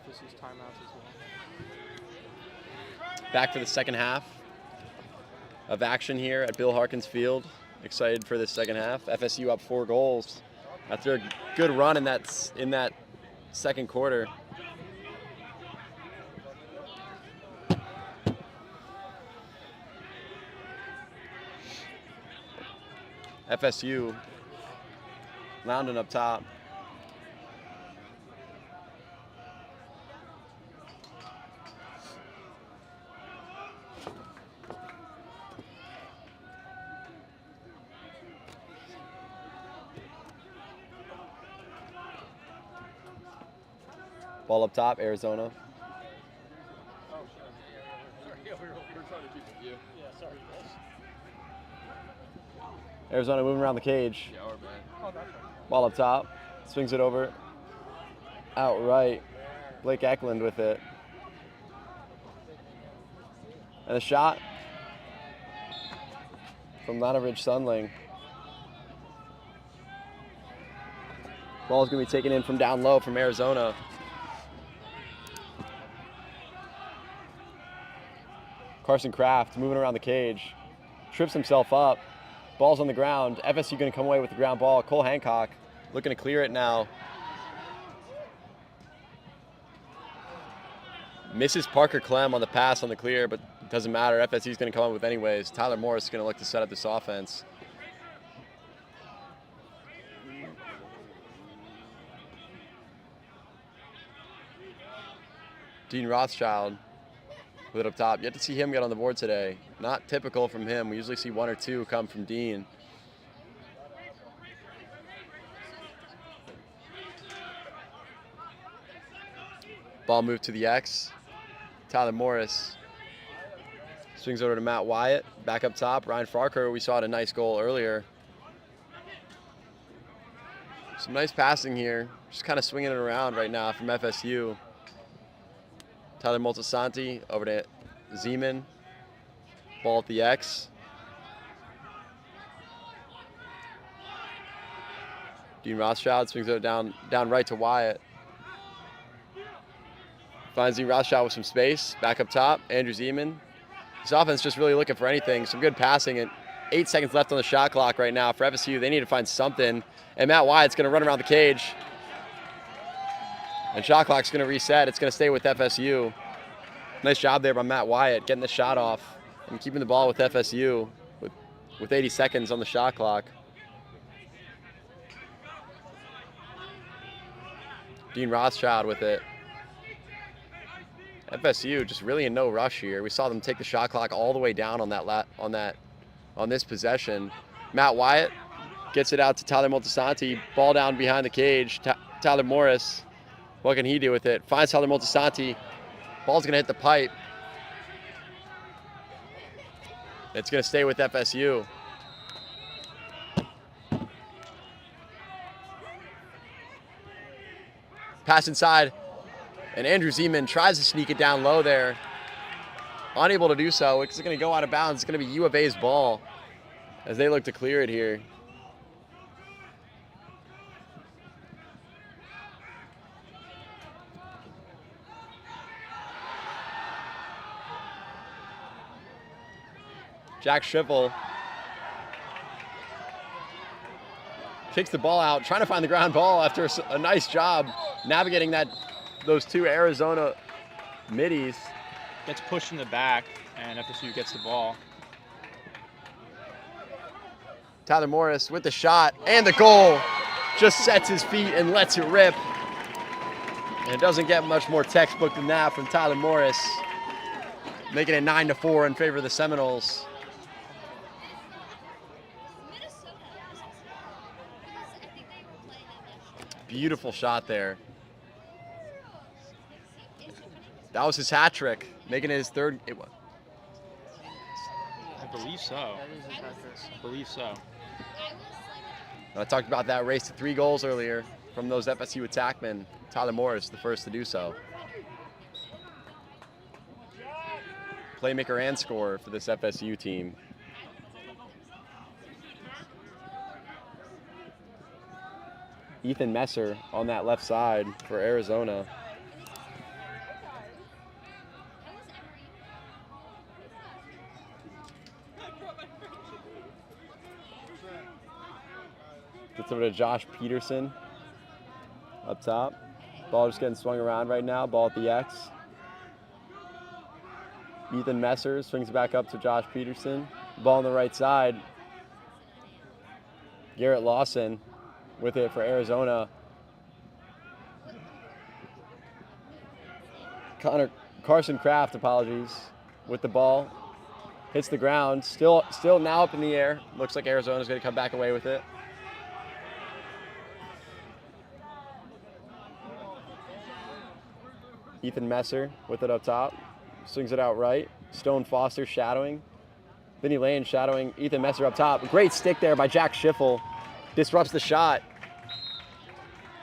FSU's timeouts as well. Back for the second half of action here at Bill Harkins Field. Excited for this second half. FSU up 4 goals after a good run in that second quarter. FSU lounging up top. Ball up top, Arizona. Arizona moving around the cage. Ball up top. Swings it over. Out right. Blake Eklund with it. And a shot from Lanaridge Sunling. Ball's going to be taken in from down low from Arizona. Carson Kraft moving around the cage. Trips himself up. Ball's on the ground. FSU going to come away with the ground ball. Cole Hancock looking to clear it now. Misses Parker Clem on the pass on the clear, but it doesn't matter. FSU's going to come up with anyways. Tyler Morris is going to look to set up this offense. Dean Rothschild with it up top. Yet to see him get on the board today. Not typical from him. We usually see 1 or 2 come from Dean. Ball moved to the X. Tyler Morris swings over to Matt Wyatt. Back up top, Ryan Farker. We saw had a nice goal earlier. Some nice passing here. Just kind of swinging it around right now from FSU. Tyler Moltisanti over to Zeman. Ball at the X. Dean Rothschild swings it down right to Wyatt. Finds Dean Rothschild with some space. Back up top, Andrew Zeman. This offense just really looking for anything. Some good passing, and 8 seconds left on the shot clock right now for FSU. They need to find something. And Matt Wyatt's going to run around the cage. And shot clock's going to reset. It's going to stay with FSU. Nice job there by Matt Wyatt getting the shot off and keeping the ball with FSU with 80 seconds on the shot clock. Dean Rothschild with it. FSU just really in no rush here. We saw them take the shot clock all the way down on this possession. Matt Wyatt gets it out to Tyler Moltisanti. Ball down behind the cage. Tyler Morris, what can he do with it? Finds Tyler Moltisanti. Ball's going to hit the pipe. It's going to stay with FSU. Pass inside. And Andrew Zeman tries to sneak it down low there. Unable to do so. It's going to go out of bounds. It's going to be U of A's ball as they look to clear it here. Jack Schiffel kicks the ball out, trying to find the ground ball after a nice job navigating those 2 Arizona middies. Gets pushed in the back, and FSU gets the ball. Tyler Morris with the shot and the goal. Just sets his feet and lets it rip. And it doesn't get much more textbook than that from Tyler Morris. Making it 9-4 in favor of the Seminoles. Beautiful shot there. That was his hat trick, making it his third. I believe so. That is a hat trick. I believe so. I talked about that race to 3 goals earlier from those FSU attackmen. Tyler Morris, the first to do so. Playmaker and scorer for this FSU team. Ethan Messer on that left side for Arizona. Gets over to Josh Peterson up top. Ball just getting swung around right now. Ball at the X. Ethan Messer swings it back up to Josh Peterson. Ball on the right side. Garrett Lawson with it for Arizona. Carson Kraft, apologies, with the ball. Hits the ground. Still now up in the air. Looks like Arizona's going to come back away with it. Ethan Messer with it up top. Swings it out right. Stone Foster shadowing. Vinny Lane shadowing Ethan Messer up top. Great stick there by Jack Schiffel. Disrupts the shot.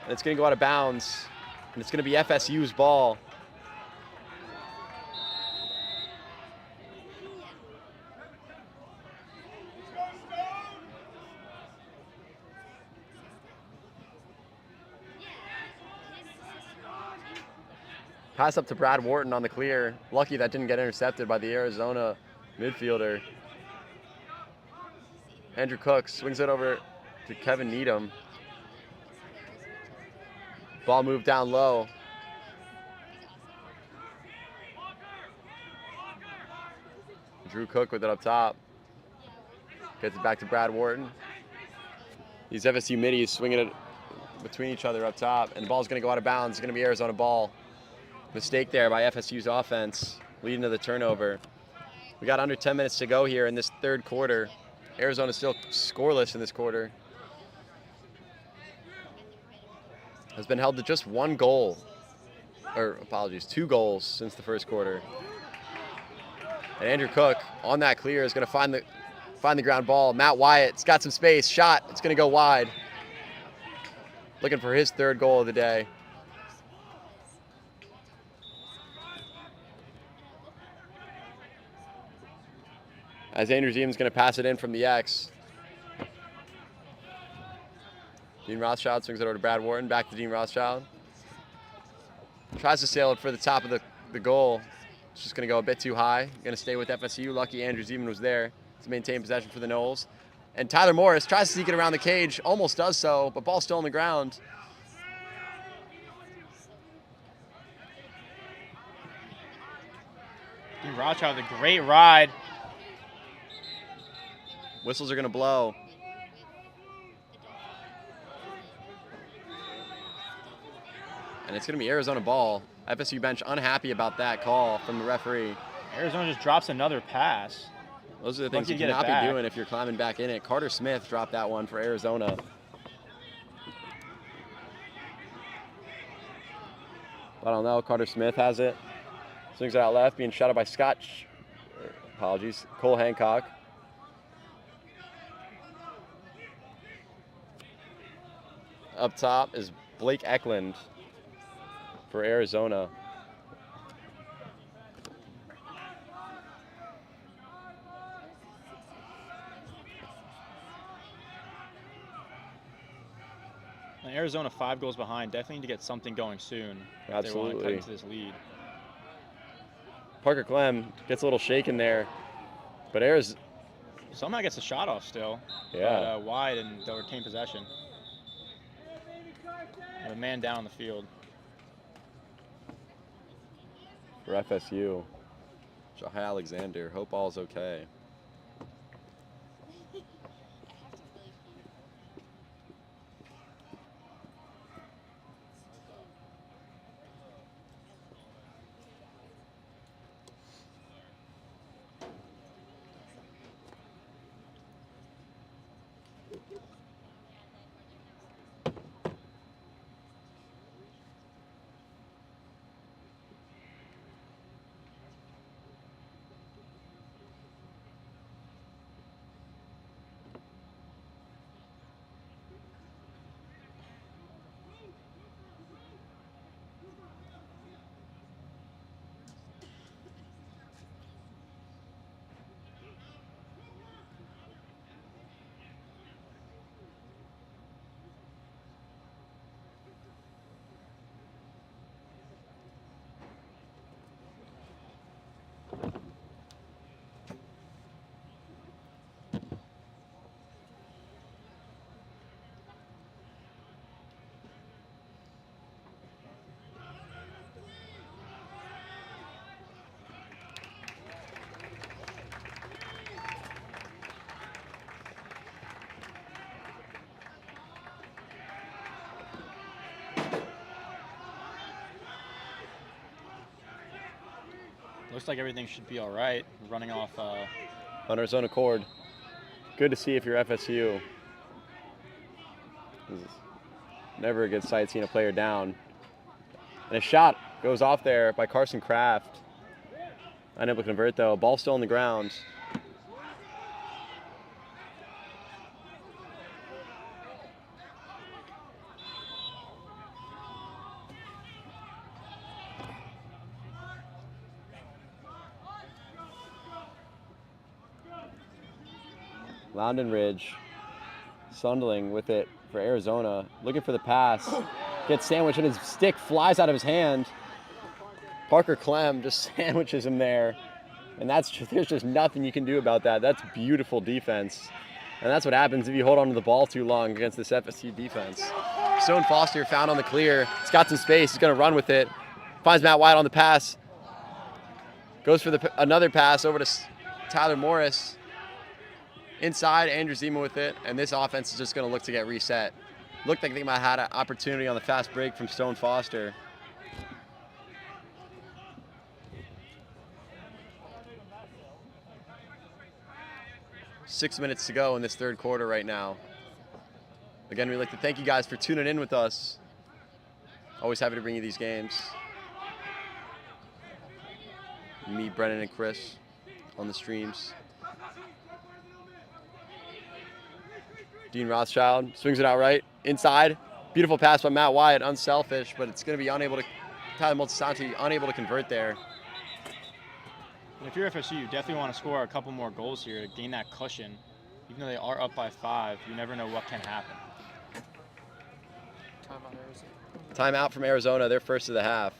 And it's going to go out of bounds. And it's going to be FSU's ball. Pass up to Brad Wharton on the clear. Lucky that didn't get intercepted by the Arizona midfielder. Andrew Cook swings it over to Kevin Needham. Ball moved down low. Drew Cook with it up top. Gets it back to Brad Wharton. These FSU middies swinging it between each other up top, and the ball's going to go out of bounds. It's going to be Arizona ball. Mistake there by FSU's offense, leading to the turnover. We got under 10 minutes to go here in this third quarter. Arizona's still scoreless in this quarter. Has been held to just 1 goal, or apologies, 2 goals since the first quarter. And Andrew Cook on that clear is going to find the ground ball. Matt Wyatt's got some space. Shot. It's going to go wide. Looking for his 3rd goal of the day. As Andrew Ziem's going to pass it in from the X. Dean Rothschild swings it over to Brad Wharton. Back to Dean Rothschild. Tries to sail it for the top of the goal. It's just going to go a bit too high. Going to stay with FSU. Lucky Andrew Zieman was there to maintain possession for the Noles. And Tyler Morris tries to sneak it around the cage. Almost does so, but ball's still on the ground. Dean Rothschild with a great ride. Whistles are going to blow. And it's going to be Arizona ball. FSU bench unhappy about that call from the referee. Arizona just drops another pass. Those are the things you cannot be doing if you're climbing back in it. Carter Smith dropped that one for Arizona. I don't know. Carter Smith has it. Swings it out left, being shot by Cole Hancock. Up top is Blake Eklund for Arizona. And Arizona 5 goals behind. Definitely need to get something going soon if Absolutely. they want to cut into this lead. Parker Clem gets a little shaken there, but somehow gets a shot off still. Yeah. But, wide, and they'll retain possession. And a man down on the field. For FSU. Jahai Alexander. Hope all's okay. Looks like everything should be all right. Running off. On his own accord. Good to see if you're FSU. This is never a good sight seeing a player down. And a shot goes off there by Carson Kraft. Unable to convert though. Ball still on the ground. Loudon Ridge, Sundling with it for Arizona, looking for the pass, gets sandwiched and his stick flies out of his hand. Parker Clem just sandwiches him there, and there's just nothing you can do about that. That's beautiful defense, and that's what happens if you hold on to the ball too long against this FSU defense. Stone Foster found on the clear. He's got some space. He's going to run with it. Finds Matt White on the pass. Goes for another pass over to Tyler Morris. Inside, Andrew Zima with it, and this offense is just going to look to get reset. Looked like they might have had an opportunity on the fast break from Stone Foster. Six minutes to go in this third quarter right now. Again, we'd like to thank you guys for tuning in with us. Always happy to bring you these games. Me, Brennan, and Chris on the streams. Dean Rothschild swings it out right. Inside. Beautiful pass by Matt Wyatt. Unselfish, but it's going to be Tyler Multisanti unable to convert there. And if you're FSU, you definitely want to score a couple more goals here to gain that cushion. Even though they are up by 5, you never know what can happen. Timeout from Arizona, their first of the half.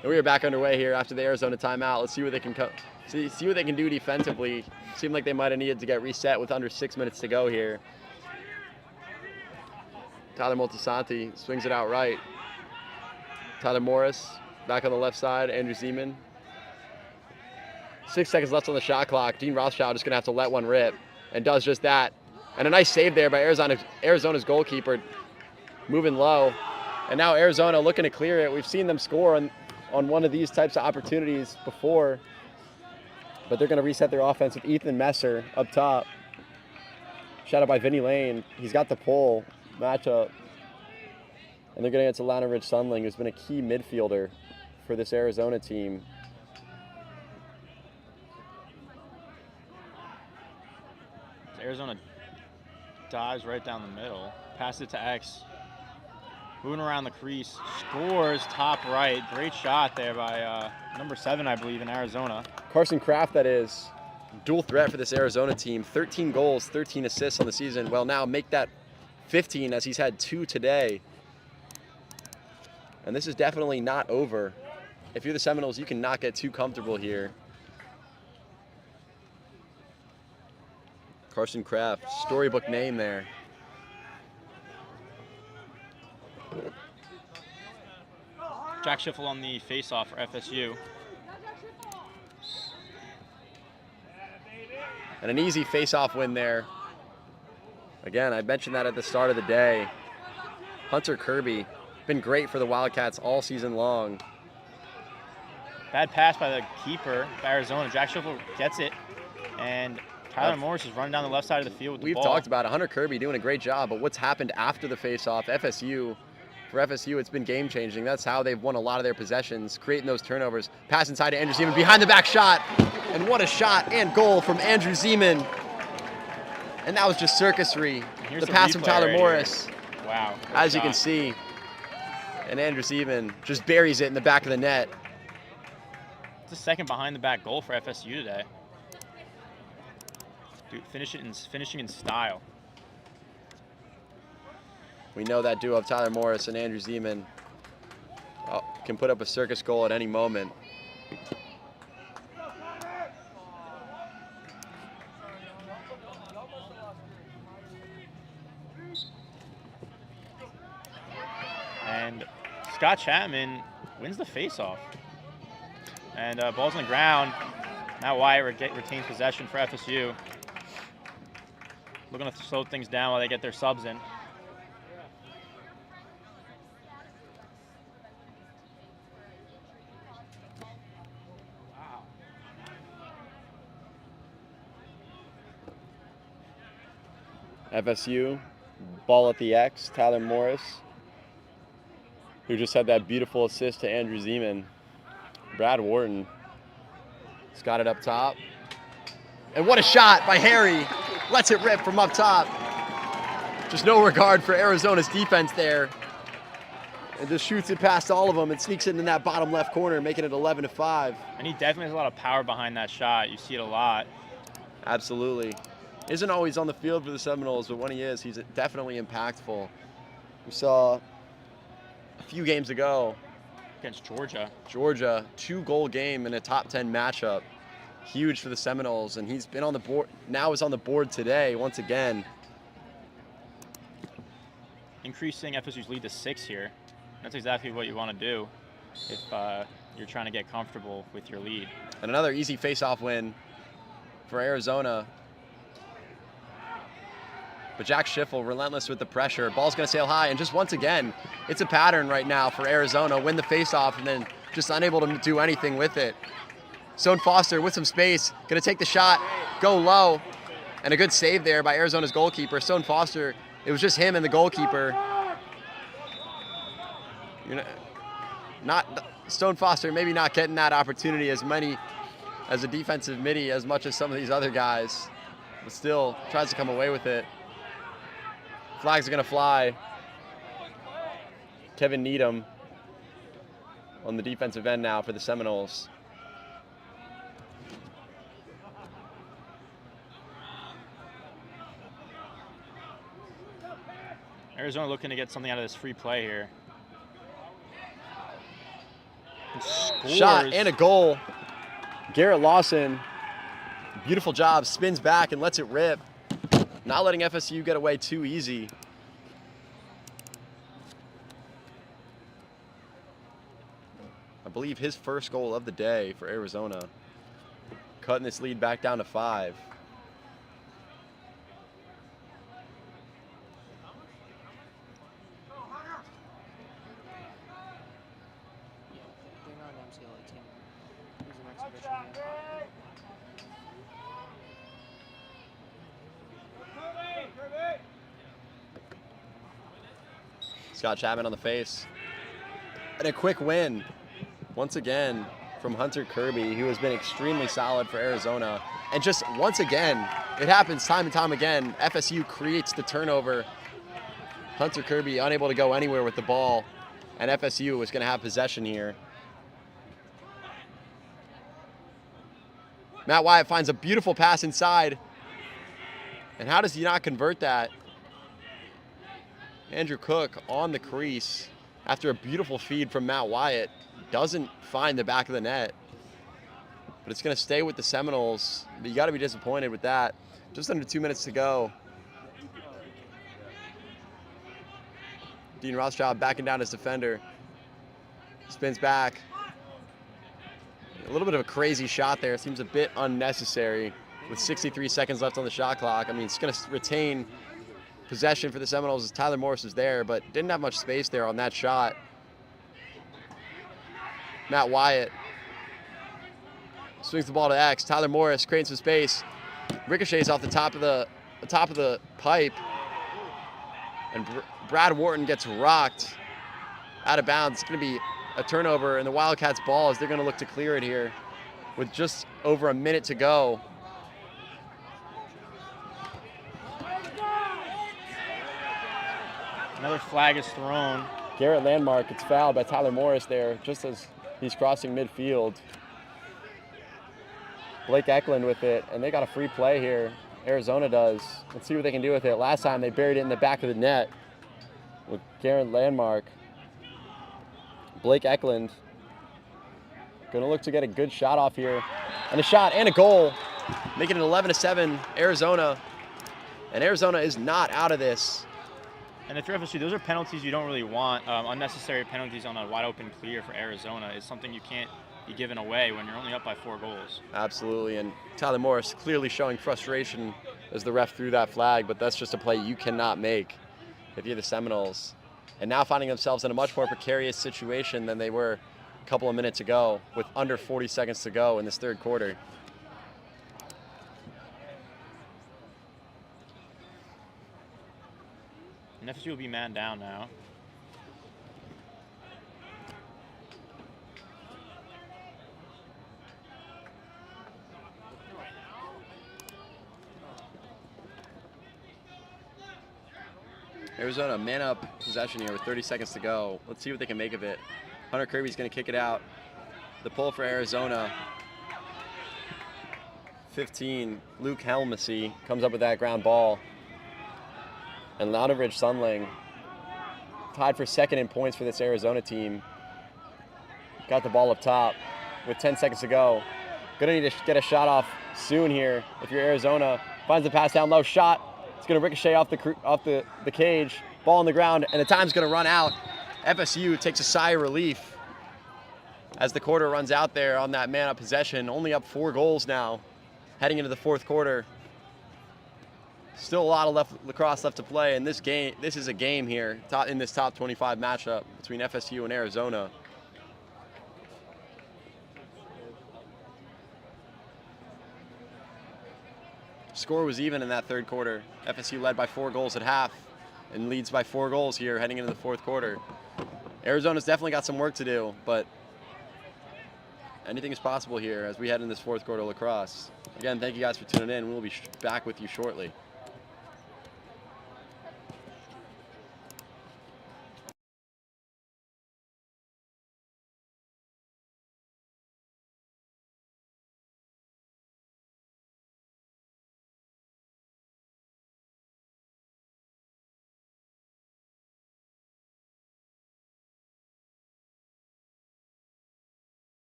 And we are back underway here after the Arizona timeout. Let's see what they can see what they can do defensively. Seemed like they might have needed to get reset with under 6 minutes to go here. Tyler Multisanti swings it out right. Tyler Morris back on the left side. Andrew Zeman. 6 seconds left on the shot clock. Dean Rothschild just going to have to let one rip, and does just that. And a nice save there by Arizona's goalkeeper, moving low. And now Arizona looking to clear it. We've seen them score on one of these types of opportunities before, but they're going to reset their offense with Ethan Messer up top. Shot out by Vinny Lane. He's got the pull matchup. And they're getting it to Loudon Ridge Sundling, who's been a key midfielder for this Arizona team. Arizona dives right down the middle, passes it to X. Moving around the crease, scores top right. Great shot there by number 7, I believe, in Arizona. Carson Kraft, that is. Dual threat for this Arizona team. 13 goals, 13 assists on the season. Well, now make that 15 as he's had 2 today. And this is definitely not over. If you're the Seminoles, you cannot get too comfortable here. Carson Kraft, storybook name there. Jack Schiffel on the face-off for FSU. And an easy face-off win there. Again, I mentioned that at the start of the day. Hunter Kirby, been great for the Wildcats all season long. Bad pass by the keeper of Arizona. Jack Schiffel gets it, and Tyler Morris is running down the left side of the field with the ball. We've talked about it. Hunter Kirby doing a great job, but what's happened after the face-off, for FSU, it's been game-changing. That's how they've won a lot of their possessions, creating those turnovers. Pass inside to Andrew Zeman, behind the back shot, and what a shot and goal from Andrew Zeman. And that was just circusry. The pass from Tyler Morris. Wow. As you can see, and Andrew Zeman just buries it in the back of the net. It's the second behind the back goal for FSU today. Dude, finishing in style. We know that duo of Tyler Morris and Andrew Zeman can put up a circus goal at any moment. And Scott Chapman wins the faceoff. And ball's on the ground. Now Wyatt retains possession for FSU. Looking to slow things down while they get their subs in. FSU, ball at the X, Tyler Morris, who just had that beautiful assist to Andrew Zeman. Brad Wharton has got it up top. And what a shot by Harry. Lets it rip from up top. Just no regard for Arizona's defense there. And just shoots it past all of them and sneaks it in that bottom left corner, making it 11-5. And he definitely has a lot of power behind that shot. You see it a lot. Absolutely. Isn't always on the field for the Seminoles, but when he is, he's definitely impactful. We saw a few games ago against Georgia. 2-goal game in a top 10 matchup. Huge for the Seminoles, and he's been on the board, now is on the board today once again. Increasing FSU's lead to 6 here. That's exactly what you want to do if you're trying to get comfortable with your lead. And another easy face-off win for Arizona. But Jack Schiffel, relentless with the pressure. Ball's going to sail high, and just once again, it's a pattern right now for Arizona. Win the face-off and then just unable to do anything with it. Stone Foster with some space, going to take the shot, go low, and a good save there by Arizona's goalkeeper. Stone Foster, it was just him and the goalkeeper. Stone Foster maybe not getting that opportunity as a defensive midi as much as some of these other guys, but still tries to come away with it. Flags are going to fly. Kevin Needham on the defensive end now for the Seminoles. Arizona looking to get something out of this free play here. Shot and a goal. Garrett Lawson, beautiful job, spins back and lets it rip. Not letting FSU get away too easy. I believe his first goal of the day for Arizona. Cutting this lead back down to 5. Scott Chapman on the face. And a quick win, once again, from Hunter Kirby, who has been extremely solid for Arizona. And just once again, it happens time and time again, FSU creates the turnover Hunter Kirby unable to go anywhere with the ball, and FSU is going to have possession here. Matt Wyatt finds a beautiful pass inside. And how does he not convert that? Andrew Cook on the crease after a beautiful feed from Matt Wyatt. Doesn't find the back of the net. But it's going to stay with the Seminoles. But you got to be disappointed with that. Just under 2 minutes to go. Dean Rothschild backing down his defender. Spins back. A little bit of a crazy shot there. Seems a bit unnecessary with 63 seconds left on the shot clock. I mean, it's going to retain possession for the Seminoles as Tyler Morris was there, but didn't have much space there on that shot. Matt Wyatt swings the ball to X. Tyler Morris creates some space. Ricochets off the top of the pipe. And Brad Wharton gets rocked out of bounds. It's going to be a turnover, and the Wildcats' ball as they're going to look to clear it here with just over a minute to go. Another flag is thrown. Garrett Landmark gets fouled by Tyler Morris there just as he's crossing midfield. Blake Eklund with it, and they got a free play here. Arizona does. Let's see what they can do with it. Last time they buried it in the back of the net with Garrett Landmark. Blake Eklund going to look to get a good shot off here. And a shot and a goal, making it 11-7 Arizona. And Arizona is not out of this. And if you're FSU, those are penalties you don't really want. Unnecessary penalties on a wide open clear for Arizona is something you can't be given away when you're only up by 4 goals. Absolutely, and Tyler Morris clearly showing frustration as the ref threw that flag, but that's just a play you cannot make if you're the Seminoles. And now finding themselves in a much more precarious situation than they were a couple of minutes ago with under 40 seconds to go in this third quarter. And FSU will be man down now. Arizona man up possession here with 30 seconds to go. Let's see what they can make of it. Hunter Kirby's going to kick it out. The pull for Arizona. 15, Luke Helmsey comes up with that ground ball. And Launeridge Sunling tied for second in points for this Arizona team. Got the ball up top with 10 seconds to go. Gonna need to get a shot off soon here if you're Arizona. Finds the pass down low, shot. It's gonna ricochet off the cage. Ball on the ground, and the time's gonna run out. FSU takes a sigh of relief as the quarter runs out there on that man-up possession. Only up 4 goals now, heading into the fourth quarter. Still a lot of lacrosse left to play, and this is a game here in this top 25 matchup between FSU and Arizona. Score was even in that third quarter. FSU led by 4 goals at half and leads by 4 goals here heading into the fourth quarter. Arizona's definitely got some work to do, but anything is possible here as we head in this fourth quarter lacrosse. Again, thank you guys for tuning in. We'll be back with you shortly.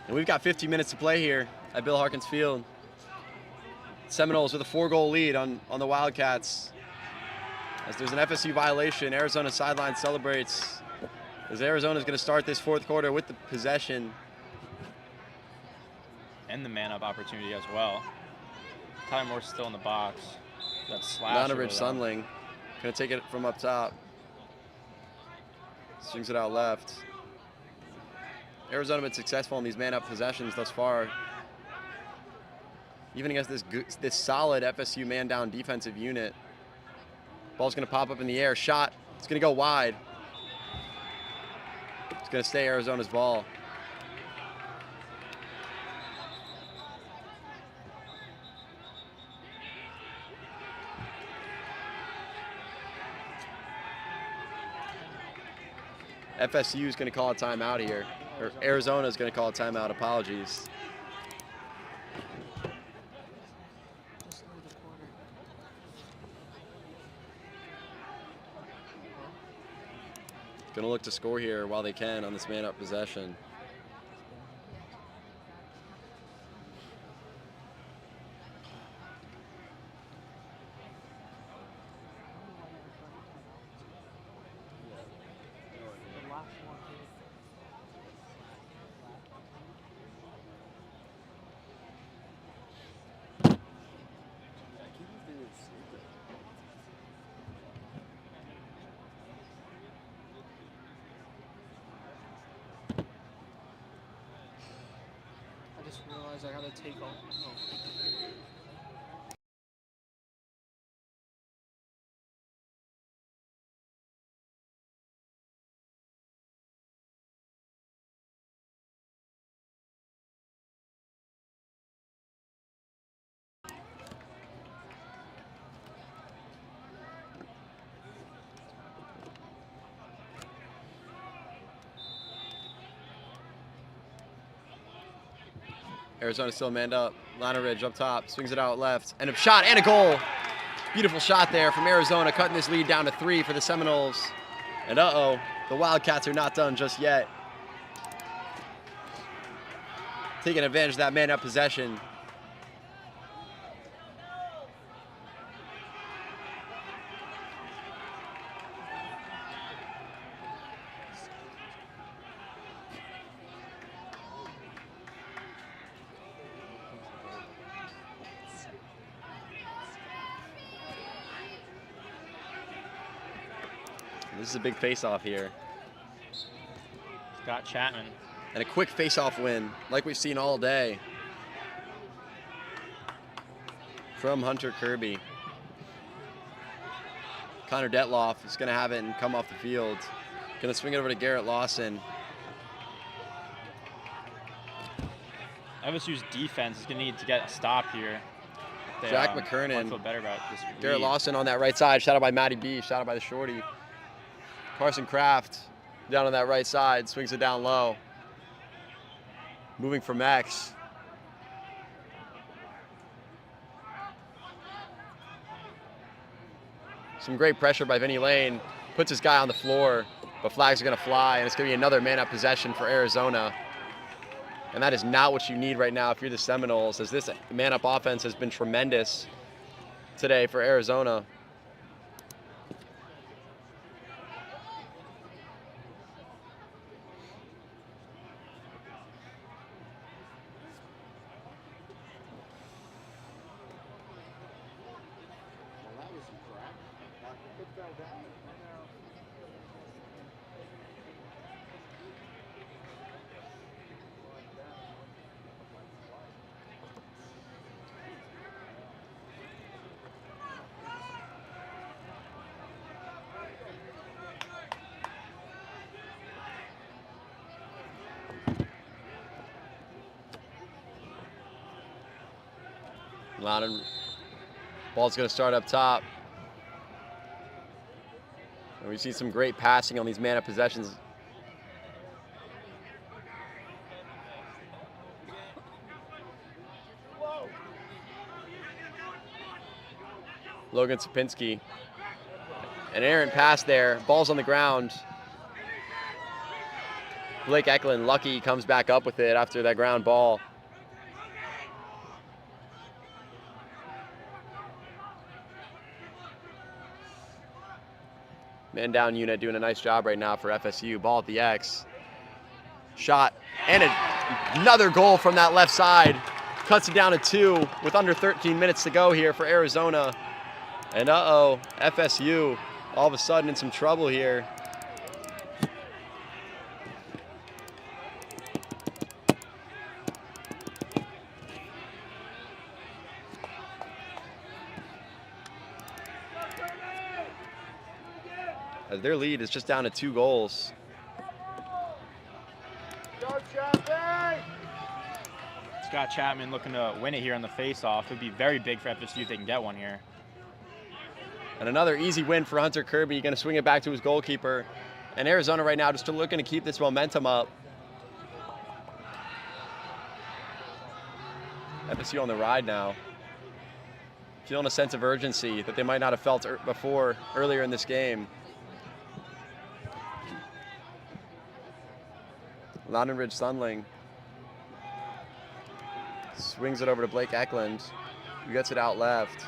And we've got 15 minutes to play here at Bill Harkins Field. Seminoles with a 4-goal lead on the Wildcats. As there's an FSU violation, Arizona sideline celebrates as Arizona's going to start this fourth quarter with the possession. And the man-up opportunity as well. Tyler Moore's still in the box. That slash. Lanovich Sunling going to take it from up top. Swings it out left. Arizona been successful in these man-up possessions thus far. Even against this solid FSU man-down defensive unit. Ball's going to pop up in the air. Shot. It's going to go wide. It's going to stay Arizona's ball. FSU is going to call a timeout here. Or Arizona is going to call a timeout. Apologies. Going to look to score here while they can on this man-up possession. I just realized I gotta take off. Oh. Arizona still manned up. Lanovich up top, swings it out left, and a shot and a goal. Beautiful shot there from Arizona, cutting this lead down to 3 for the Seminoles. And uh-oh, the Wildcats are not done just yet. Taking advantage of that man-up possession. This is a big face-off here. Scott Chapman. And a quick face-off win, like we've seen all day from Hunter Kirby. Connor Detloff is going to have it and come off the field. Going to swing it over to Garrett Lawson. FSU's defense is going to need to get a stop here. Jack McKernan. Want to feel better about this Garrett lead. Lawson on that right side, shot out by Matty B, shot out by the shorty. Carson Kraft down on that right side, swings it down low. Moving from X. Some great pressure by Vinny Lane. Puts his guy on the floor, but flags are going to fly, and it's going to be another man-up possession for Arizona. And that is not what you need right now if you're the Seminoles, as this man-up offense has been tremendous today for Arizona. Loudon, ball's going to start up top. And we've seen some great passing on these man-up possessions. Logan Sapinski. An errant pass there. Ball's on the ground. Blake Eklund, lucky, comes back up with it after that ground ball. Man down unit doing a nice job right now for FSU. Ball at the X. Shot, and another goal from that left side. Cuts it down to 2 with under 13 minutes to go here for Arizona. And FSU all of a sudden in some trouble here. As their lead is just down to 2 goals. Scott Chapman looking to win it here on the face-off. It would be very big for FSU if they can get one here. And another easy win for Hunter Kirby. Going to swing it back to his goalkeeper. And Arizona right now just looking to keep this momentum up. FSU on the ride now. Feeling a sense of urgency that they might not have felt before earlier in this game. Loudon Ridge Sunling swings it over to Blake Eklund, who gets it out left.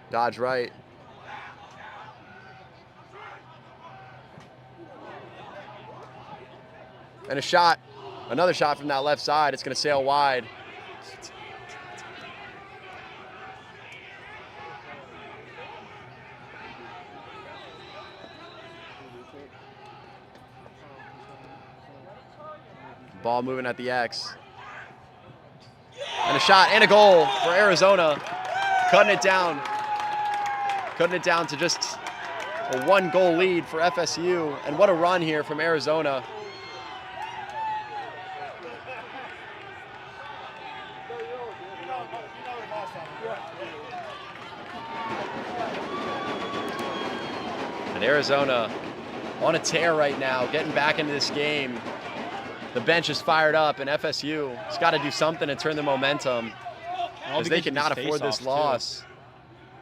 Dodge right. And a shot, another shot from that left side. It's going to sail wide. Ball moving at the X. And a shot and a goal for Arizona. Cutting it down. Cutting it down to just a 1-goal lead for FSU. And what a run here from Arizona. And Arizona on a tear right now, getting back into this game. The bench is fired up, and FSU has got to do something to turn the momentum, as they cannot afford this loss.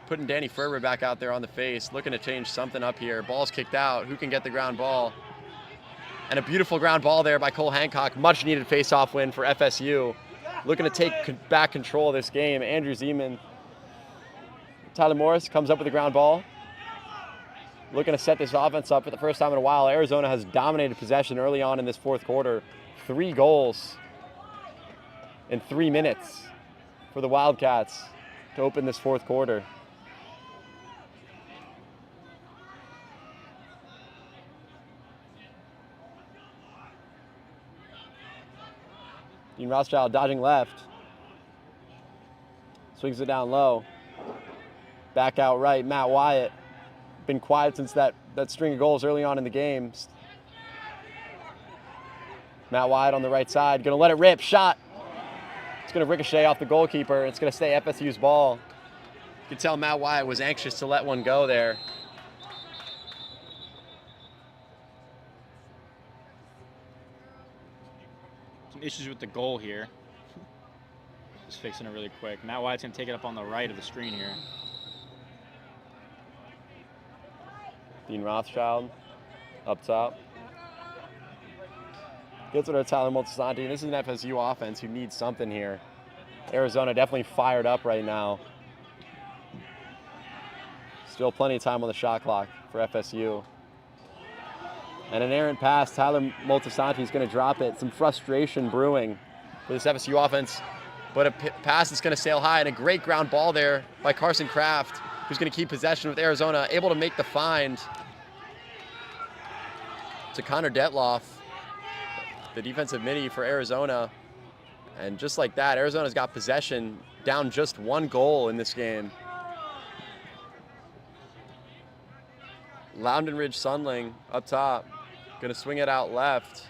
Putting Danny Ferber back out there on the face, looking to change something up here. Ball's kicked out. Who can get the ground ball? And a beautiful ground ball there by Cole Hancock. Much needed face-off win for FSU. Looking to take back control of this game. Andrew Zeman. Tyler Morris comes up with the ground ball. Looking to set this offense up for the first time in a while. Arizona has dominated possession early on in this fourth quarter. 3 goals in 3 minutes for the Wildcats to open this fourth quarter. Dean Rothschild dodging left. Swings it down low. Back out right, Matt Wyatt. Been quiet since that string of goals early on in the game. Matt Wyatt on the right side, gonna let it rip, shot. It's gonna ricochet off the goalkeeper. It's gonna stay FSU's ball. You can tell Matt Wyatt was anxious to let one go there. Some issues with the goal here. Just fixing it really quick. Matt Wyatt's gonna take it up on the right of the screen here. Dean Rothschild up top. Gets it to Tyler Moltisanti. This is an FSU offense who needs something here. Arizona definitely fired up right now. Still plenty of time on the shot clock for FSU. And an errant pass. Tyler Moltisanti is going to drop it. Some frustration brewing for this FSU offense. But a pass is going to sail high, and a great ground ball there by Carson Kraft, who's going to keep possession with Arizona, able to make the find to Connor Detloff, the defensive midi for Arizona. And just like that, Arizona's got possession, down just 1 goal in this game. Loudon Ridge Sunling up top, gonna swing it out left.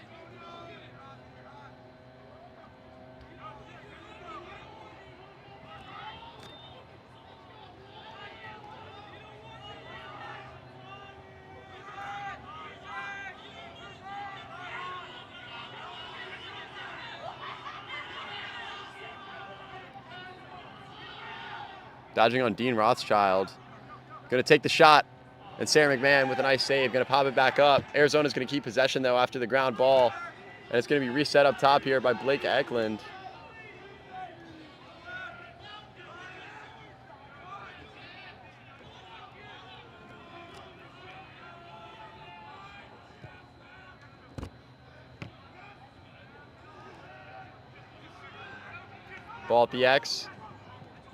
Dodging on Dean Rothschild. Gonna take the shot, and Sarah McMahon with a nice save, gonna pop it back up. Arizona's gonna keep possession though after the ground ball, and it's gonna be reset up top here by Blake Eklund. Ball at the X.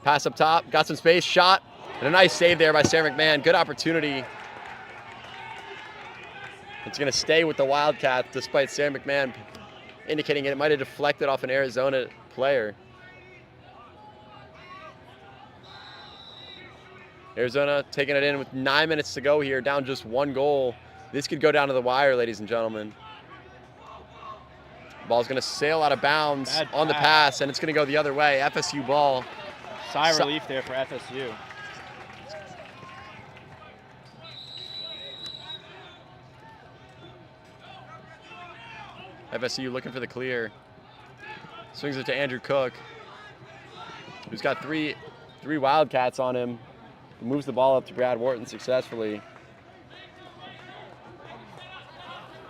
Pass up top, got some space, shot, and a nice save there by Sarah McMahon. Good opportunity. It's going to stay with the Wildcats despite Sarah McMahon indicating it might have deflected off an Arizona player. Arizona taking it in with 9 minutes to go here, down just 1 goal. This could go down to the wire, ladies and gentlemen. Ball's going to sail out of bounds on the pass, and it's going to go the other way. FSU ball. Sigh of relief there for FSU. FSU looking for the clear. Swings it to Andrew Cook, who's got three Wildcats on him. Moves the ball up to Brad Wharton successfully.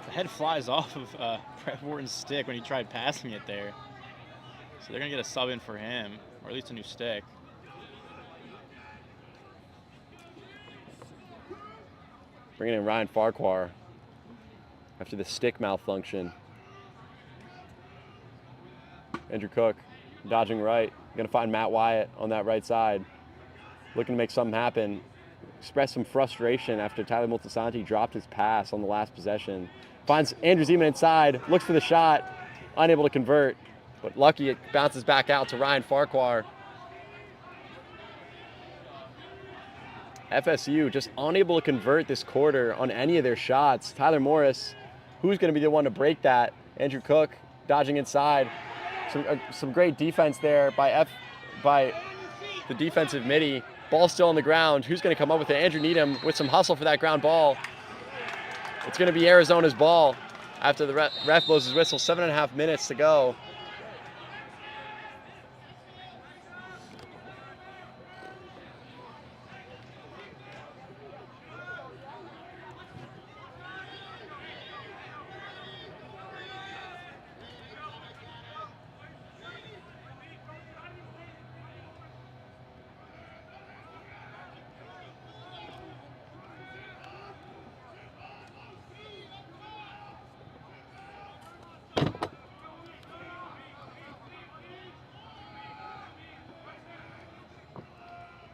The head flies off of Brad Wharton's stick when he tried passing it there. So they're going to get a sub in for him, or at least a new stick. Bringing in Ryan Farquhar after the stick malfunction. Andrew Cook dodging right. Going to find Matt Wyatt on that right side. Looking to make something happen. Express some frustration after Tyler Multisanti dropped his pass on the last possession. Finds Andrew Zeman inside, looks for the shot, unable to convert. But lucky it bounces back out to Ryan Farquhar. FSU just unable to convert this quarter on any of their shots. Tyler Morris, who's going to be the one to break that? Andrew Cook dodging inside. Some great defense there by the defensive midi. Ball still on the ground. Who's going to come up with it? Andrew Needham with some hustle for that ground ball. It's going to be Arizona's ball after the ref blows his whistle. 7.5 minutes to go.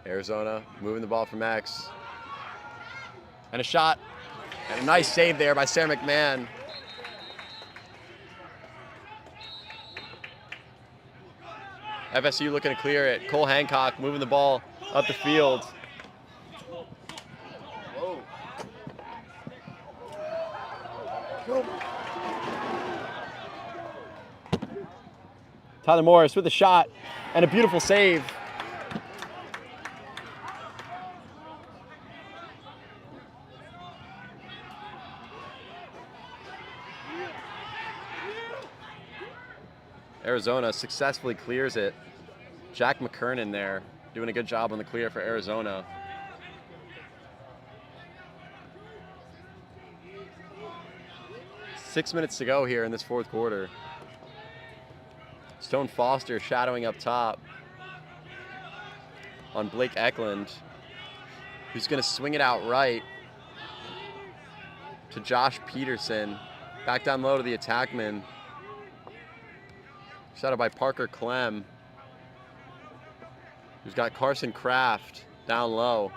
Arizona moving the ball from X. And a shot. And a nice save there by Sarah McMahon. FSU looking to clear it. Cole Hancock moving the ball up the field. Tyler Morris with a shot and a beautiful save. Arizona successfully clears it. Jack McKernan there doing a good job on the clear for Arizona. Six minutes to go here in this fourth quarter. Stone Foster shadowing up top on Blake Eklund, who's going to swing it out right to Josh Peterson. Back down low to the attackman. Shadowed by Parker Clem, who's got Carson Kraft down low.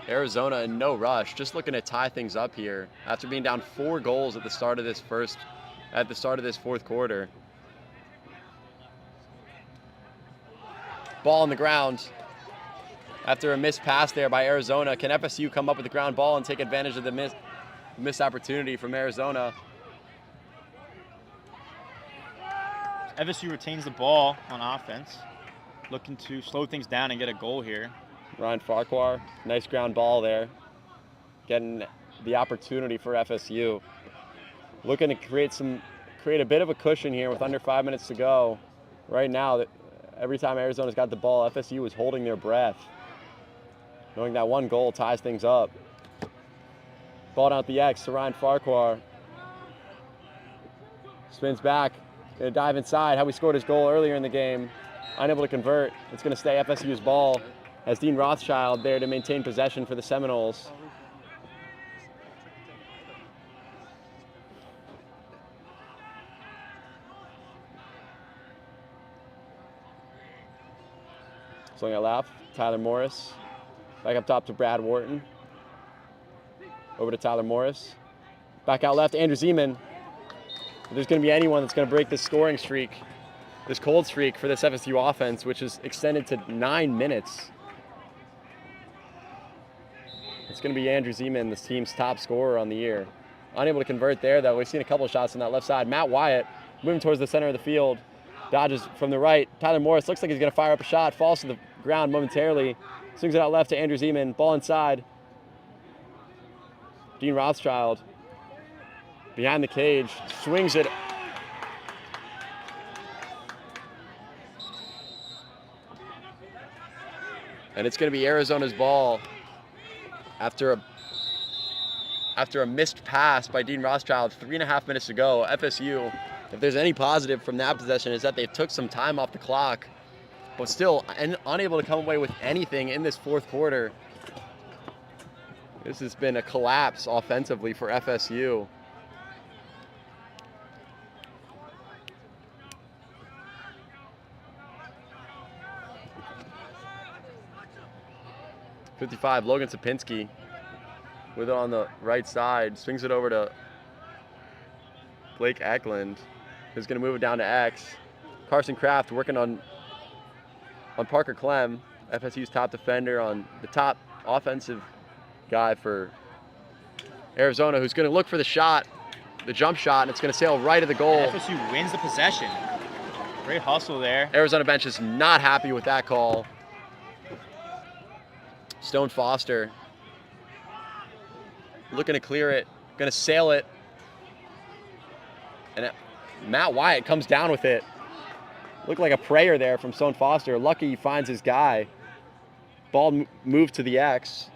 Arizona in no rush, just looking to tie things up here after being down 4 goals at the start of this fourth quarter. Ball on the ground. After a missed pass there by Arizona, can FSU come up with the ground ball and take advantage of the missed opportunity from Arizona? FSU retains the ball on offense, looking to slow things down and get a goal here. Ryan Farquhar, nice ground ball there. Getting the opportunity for FSU. Looking to create a bit of a cushion here with under 5 minutes to go. Right now, every time Arizona's got the ball, FSU is holding their breath, knowing that one goal ties things up. Ball down at the X to Ryan Farquhar. Spins back, gonna dive inside. How we scored his goal earlier in the game. Unable to convert. It's gonna stay FSU's ball as Dean Rothschild there to maintain possession for the Seminoles. Swing out left, Tyler Morris. Back up top to Brad Wharton. Over to Tyler Morris. Back out left, Andrew Zeman. If there's going to be anyone that's going to break this scoring streak, this cold streak for this FSU offense, which is extended to 9 minutes, it's going to be Andrew Zeman, this team's top scorer on the year. Unable to convert there, though. We've seen a couple of shots on that left side. Matt Wyatt moving towards the center of the field. Dodges from the right. Tyler Morris looks like he's going to fire up a shot. Falls to the ground momentarily. Swings it out left to Andrew Zeman. Ball inside. Dean Rothschild behind the cage. Swings it. And it's going to be Arizona's ball after a missed pass by Dean Rothschild 3.5 minutes to go. FSU, if there's any positive from that possession, is that they took some time off the clock, but still unable to come away with anything in this fourth quarter. This has been a collapse offensively for FSU. .55, Logan Sapinski with it on the right side. Swings it over to Blake Eklund, who's going to move it down to X. Carson Kraft working on Parker Clem, FSU's top defender, on the top offensive guy for Arizona, who's going to look for the shot, the jump shot, and it's going to sail right at the goal. FSU wins the possession. Great hustle there. Arizona bench is not happy with that call. Stone Foster looking to clear it, going to sail it. And Matt Wyatt comes down with it. Looked like a prayer there from Stone Foster. Lucky he finds his guy. Ball moved to the X.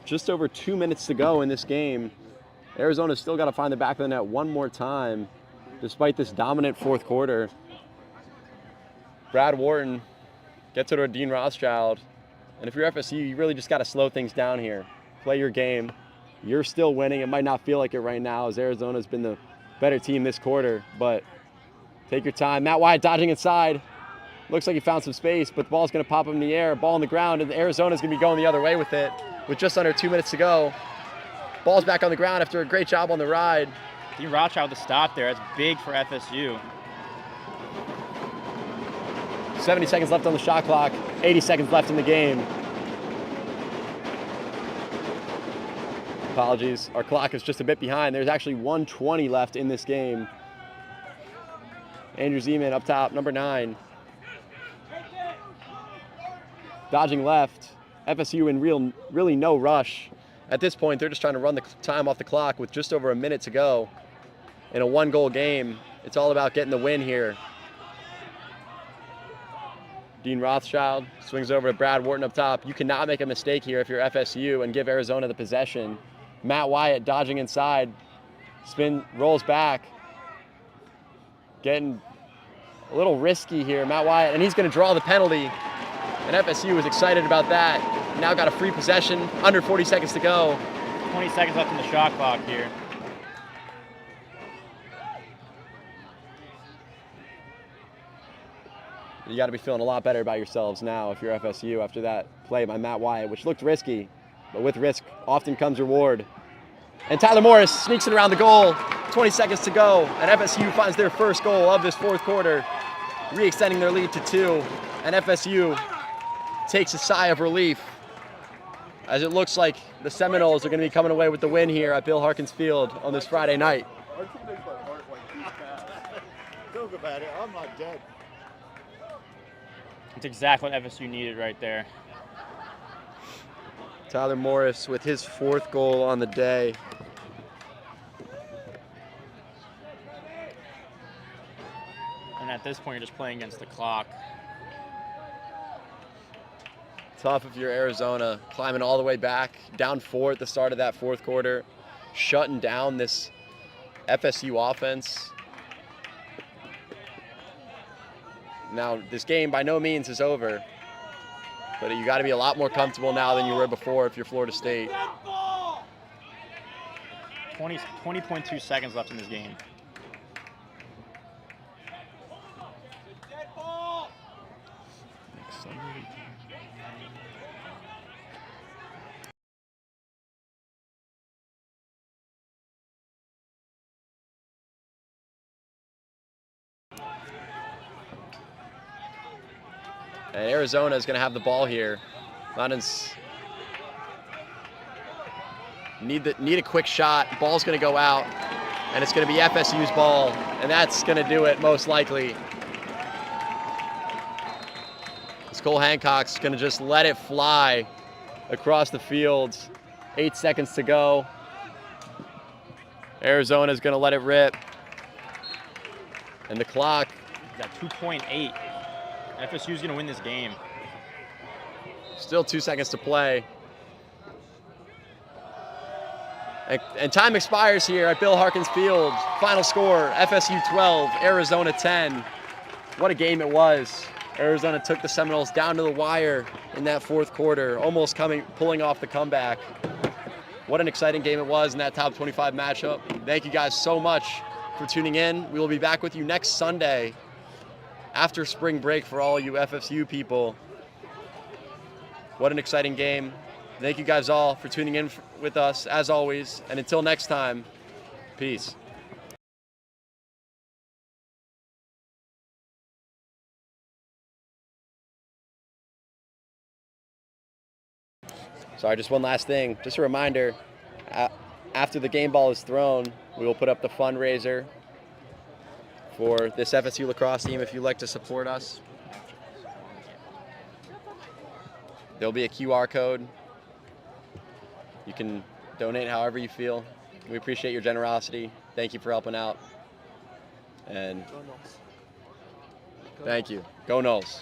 Just over 2 minutes to go in this game. Arizona's still got to find the back of the net one more time, despite this dominant fourth quarter. Brad Wharton gets it to Dean Rothschild. And if you're FSU, you really just got to slow things down here. Play your game. You're still winning. It might not feel like it right now, as Arizona's been the better team this quarter, but take your time. Matt Wyatt dodging inside. Looks like he found some space, but the ball's going to pop up in the air. Ball on the ground, and Arizona's going to be going the other way with it with just under 2 minutes to go. Ball's back on the ground after a great job on the ride. Dean Rothschild to stop there. That's big for FSU. 70 seconds left on the shot clock. 80 seconds left in the game. Apologies, our clock is just a bit behind. There's actually 1:20 left in this game. Andrew Zeman up top, number 9. Dodging left. FSU in really no rush. At this point, they're just trying to run the time off the clock with just over a minute to go. In a 1-goal game, it's all about getting the win here. Dean Rothschild swings over to Brad Wharton up top. You cannot make a mistake here if you're FSU and give Arizona the possession. Matt Wyatt dodging inside. Spin, rolls back. Getting a little risky here, Matt Wyatt, and he's going to draw the penalty. And FSU was excited about that. Now got a free possession, under 40 seconds to go. 20 seconds left in the shot clock here. You got to be feeling a lot better about yourselves now if you're FSU after that play by Matt Wyatt, which looked risky, but with risk often comes reward. And Tyler Morris sneaks it around the goal. 20 seconds to go, and FSU finds their first goal of this fourth quarter, re-extending their lead to 2. And FSU takes a sigh of relief, as it looks like the Seminoles are going to be coming away with the win here at Bill Harkins Field on this Friday night. Joke about it, I'm not dead. It's exactly what FSU needed right there. Tyler Morris with his 4th goal on the day. And at this point, you're just playing against the clock. Tough if you're Arizona, climbing all the way back, down 4 at the start of that 4th quarter, shutting down this FSU offense. Now, this game by no means is over, but you got to be a lot more comfortable now than you were before if you're Florida State. 20.2 seconds left in this game. And Arizona is going to have the ball here. Mountains need a quick shot. Ball's going to go out, and it's going to be FSU's ball, and that's going to do it most likely. Cole Hancock's going to just let it fly across the field. 8 seconds to go. Arizona's going to let it rip. And the clock. Got 2.8. FSU's going to win this game. Still 2 seconds to play. And time expires here at Bill Harkins Field. Final score, FSU 12, Arizona 10. What a game it was. Arizona took the Seminoles down to the wire in that fourth quarter, almost pulling off the comeback. What an exciting game it was in that top 25 matchup. Thank you guys so much for tuning in. We will be back with you next Sunday after spring break for all you FSU people. What an exciting game. Thank you guys all for tuning in with us, as always. And until next time, peace. Sorry, just one last thing. Just a reminder, after the game ball is thrown, we will put up the fundraiser for this FSU lacrosse team if you'd like to support us. There'll be a QR code. You can donate however you feel. We appreciate your generosity. Thank you for helping out. And Go Noles. thank you. Go Noles.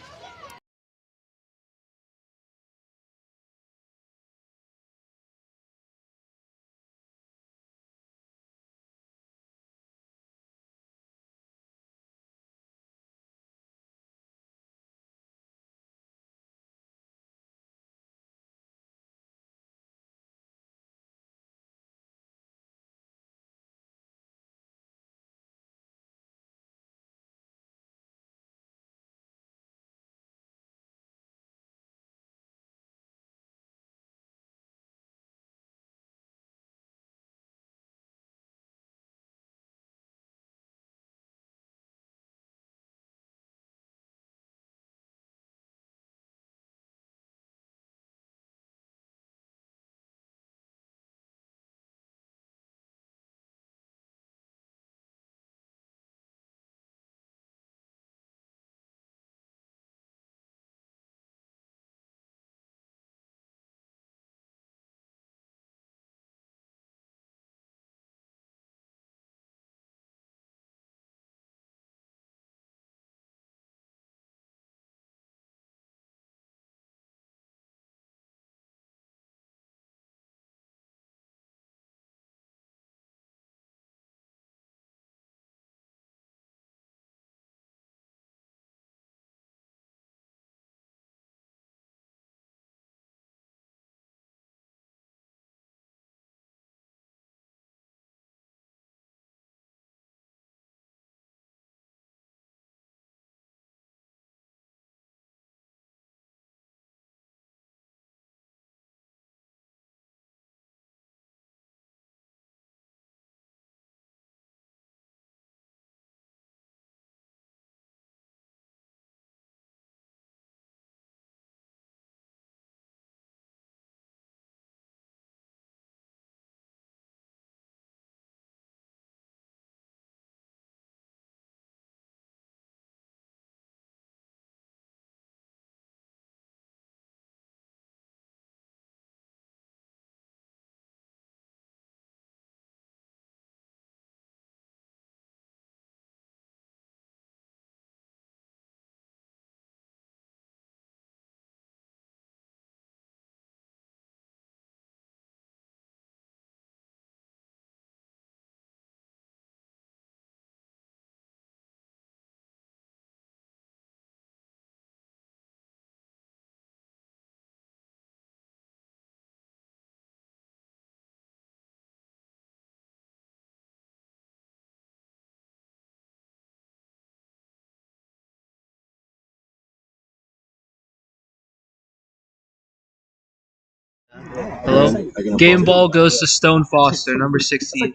Hello? Game ball goes to Stone Foster, number 16.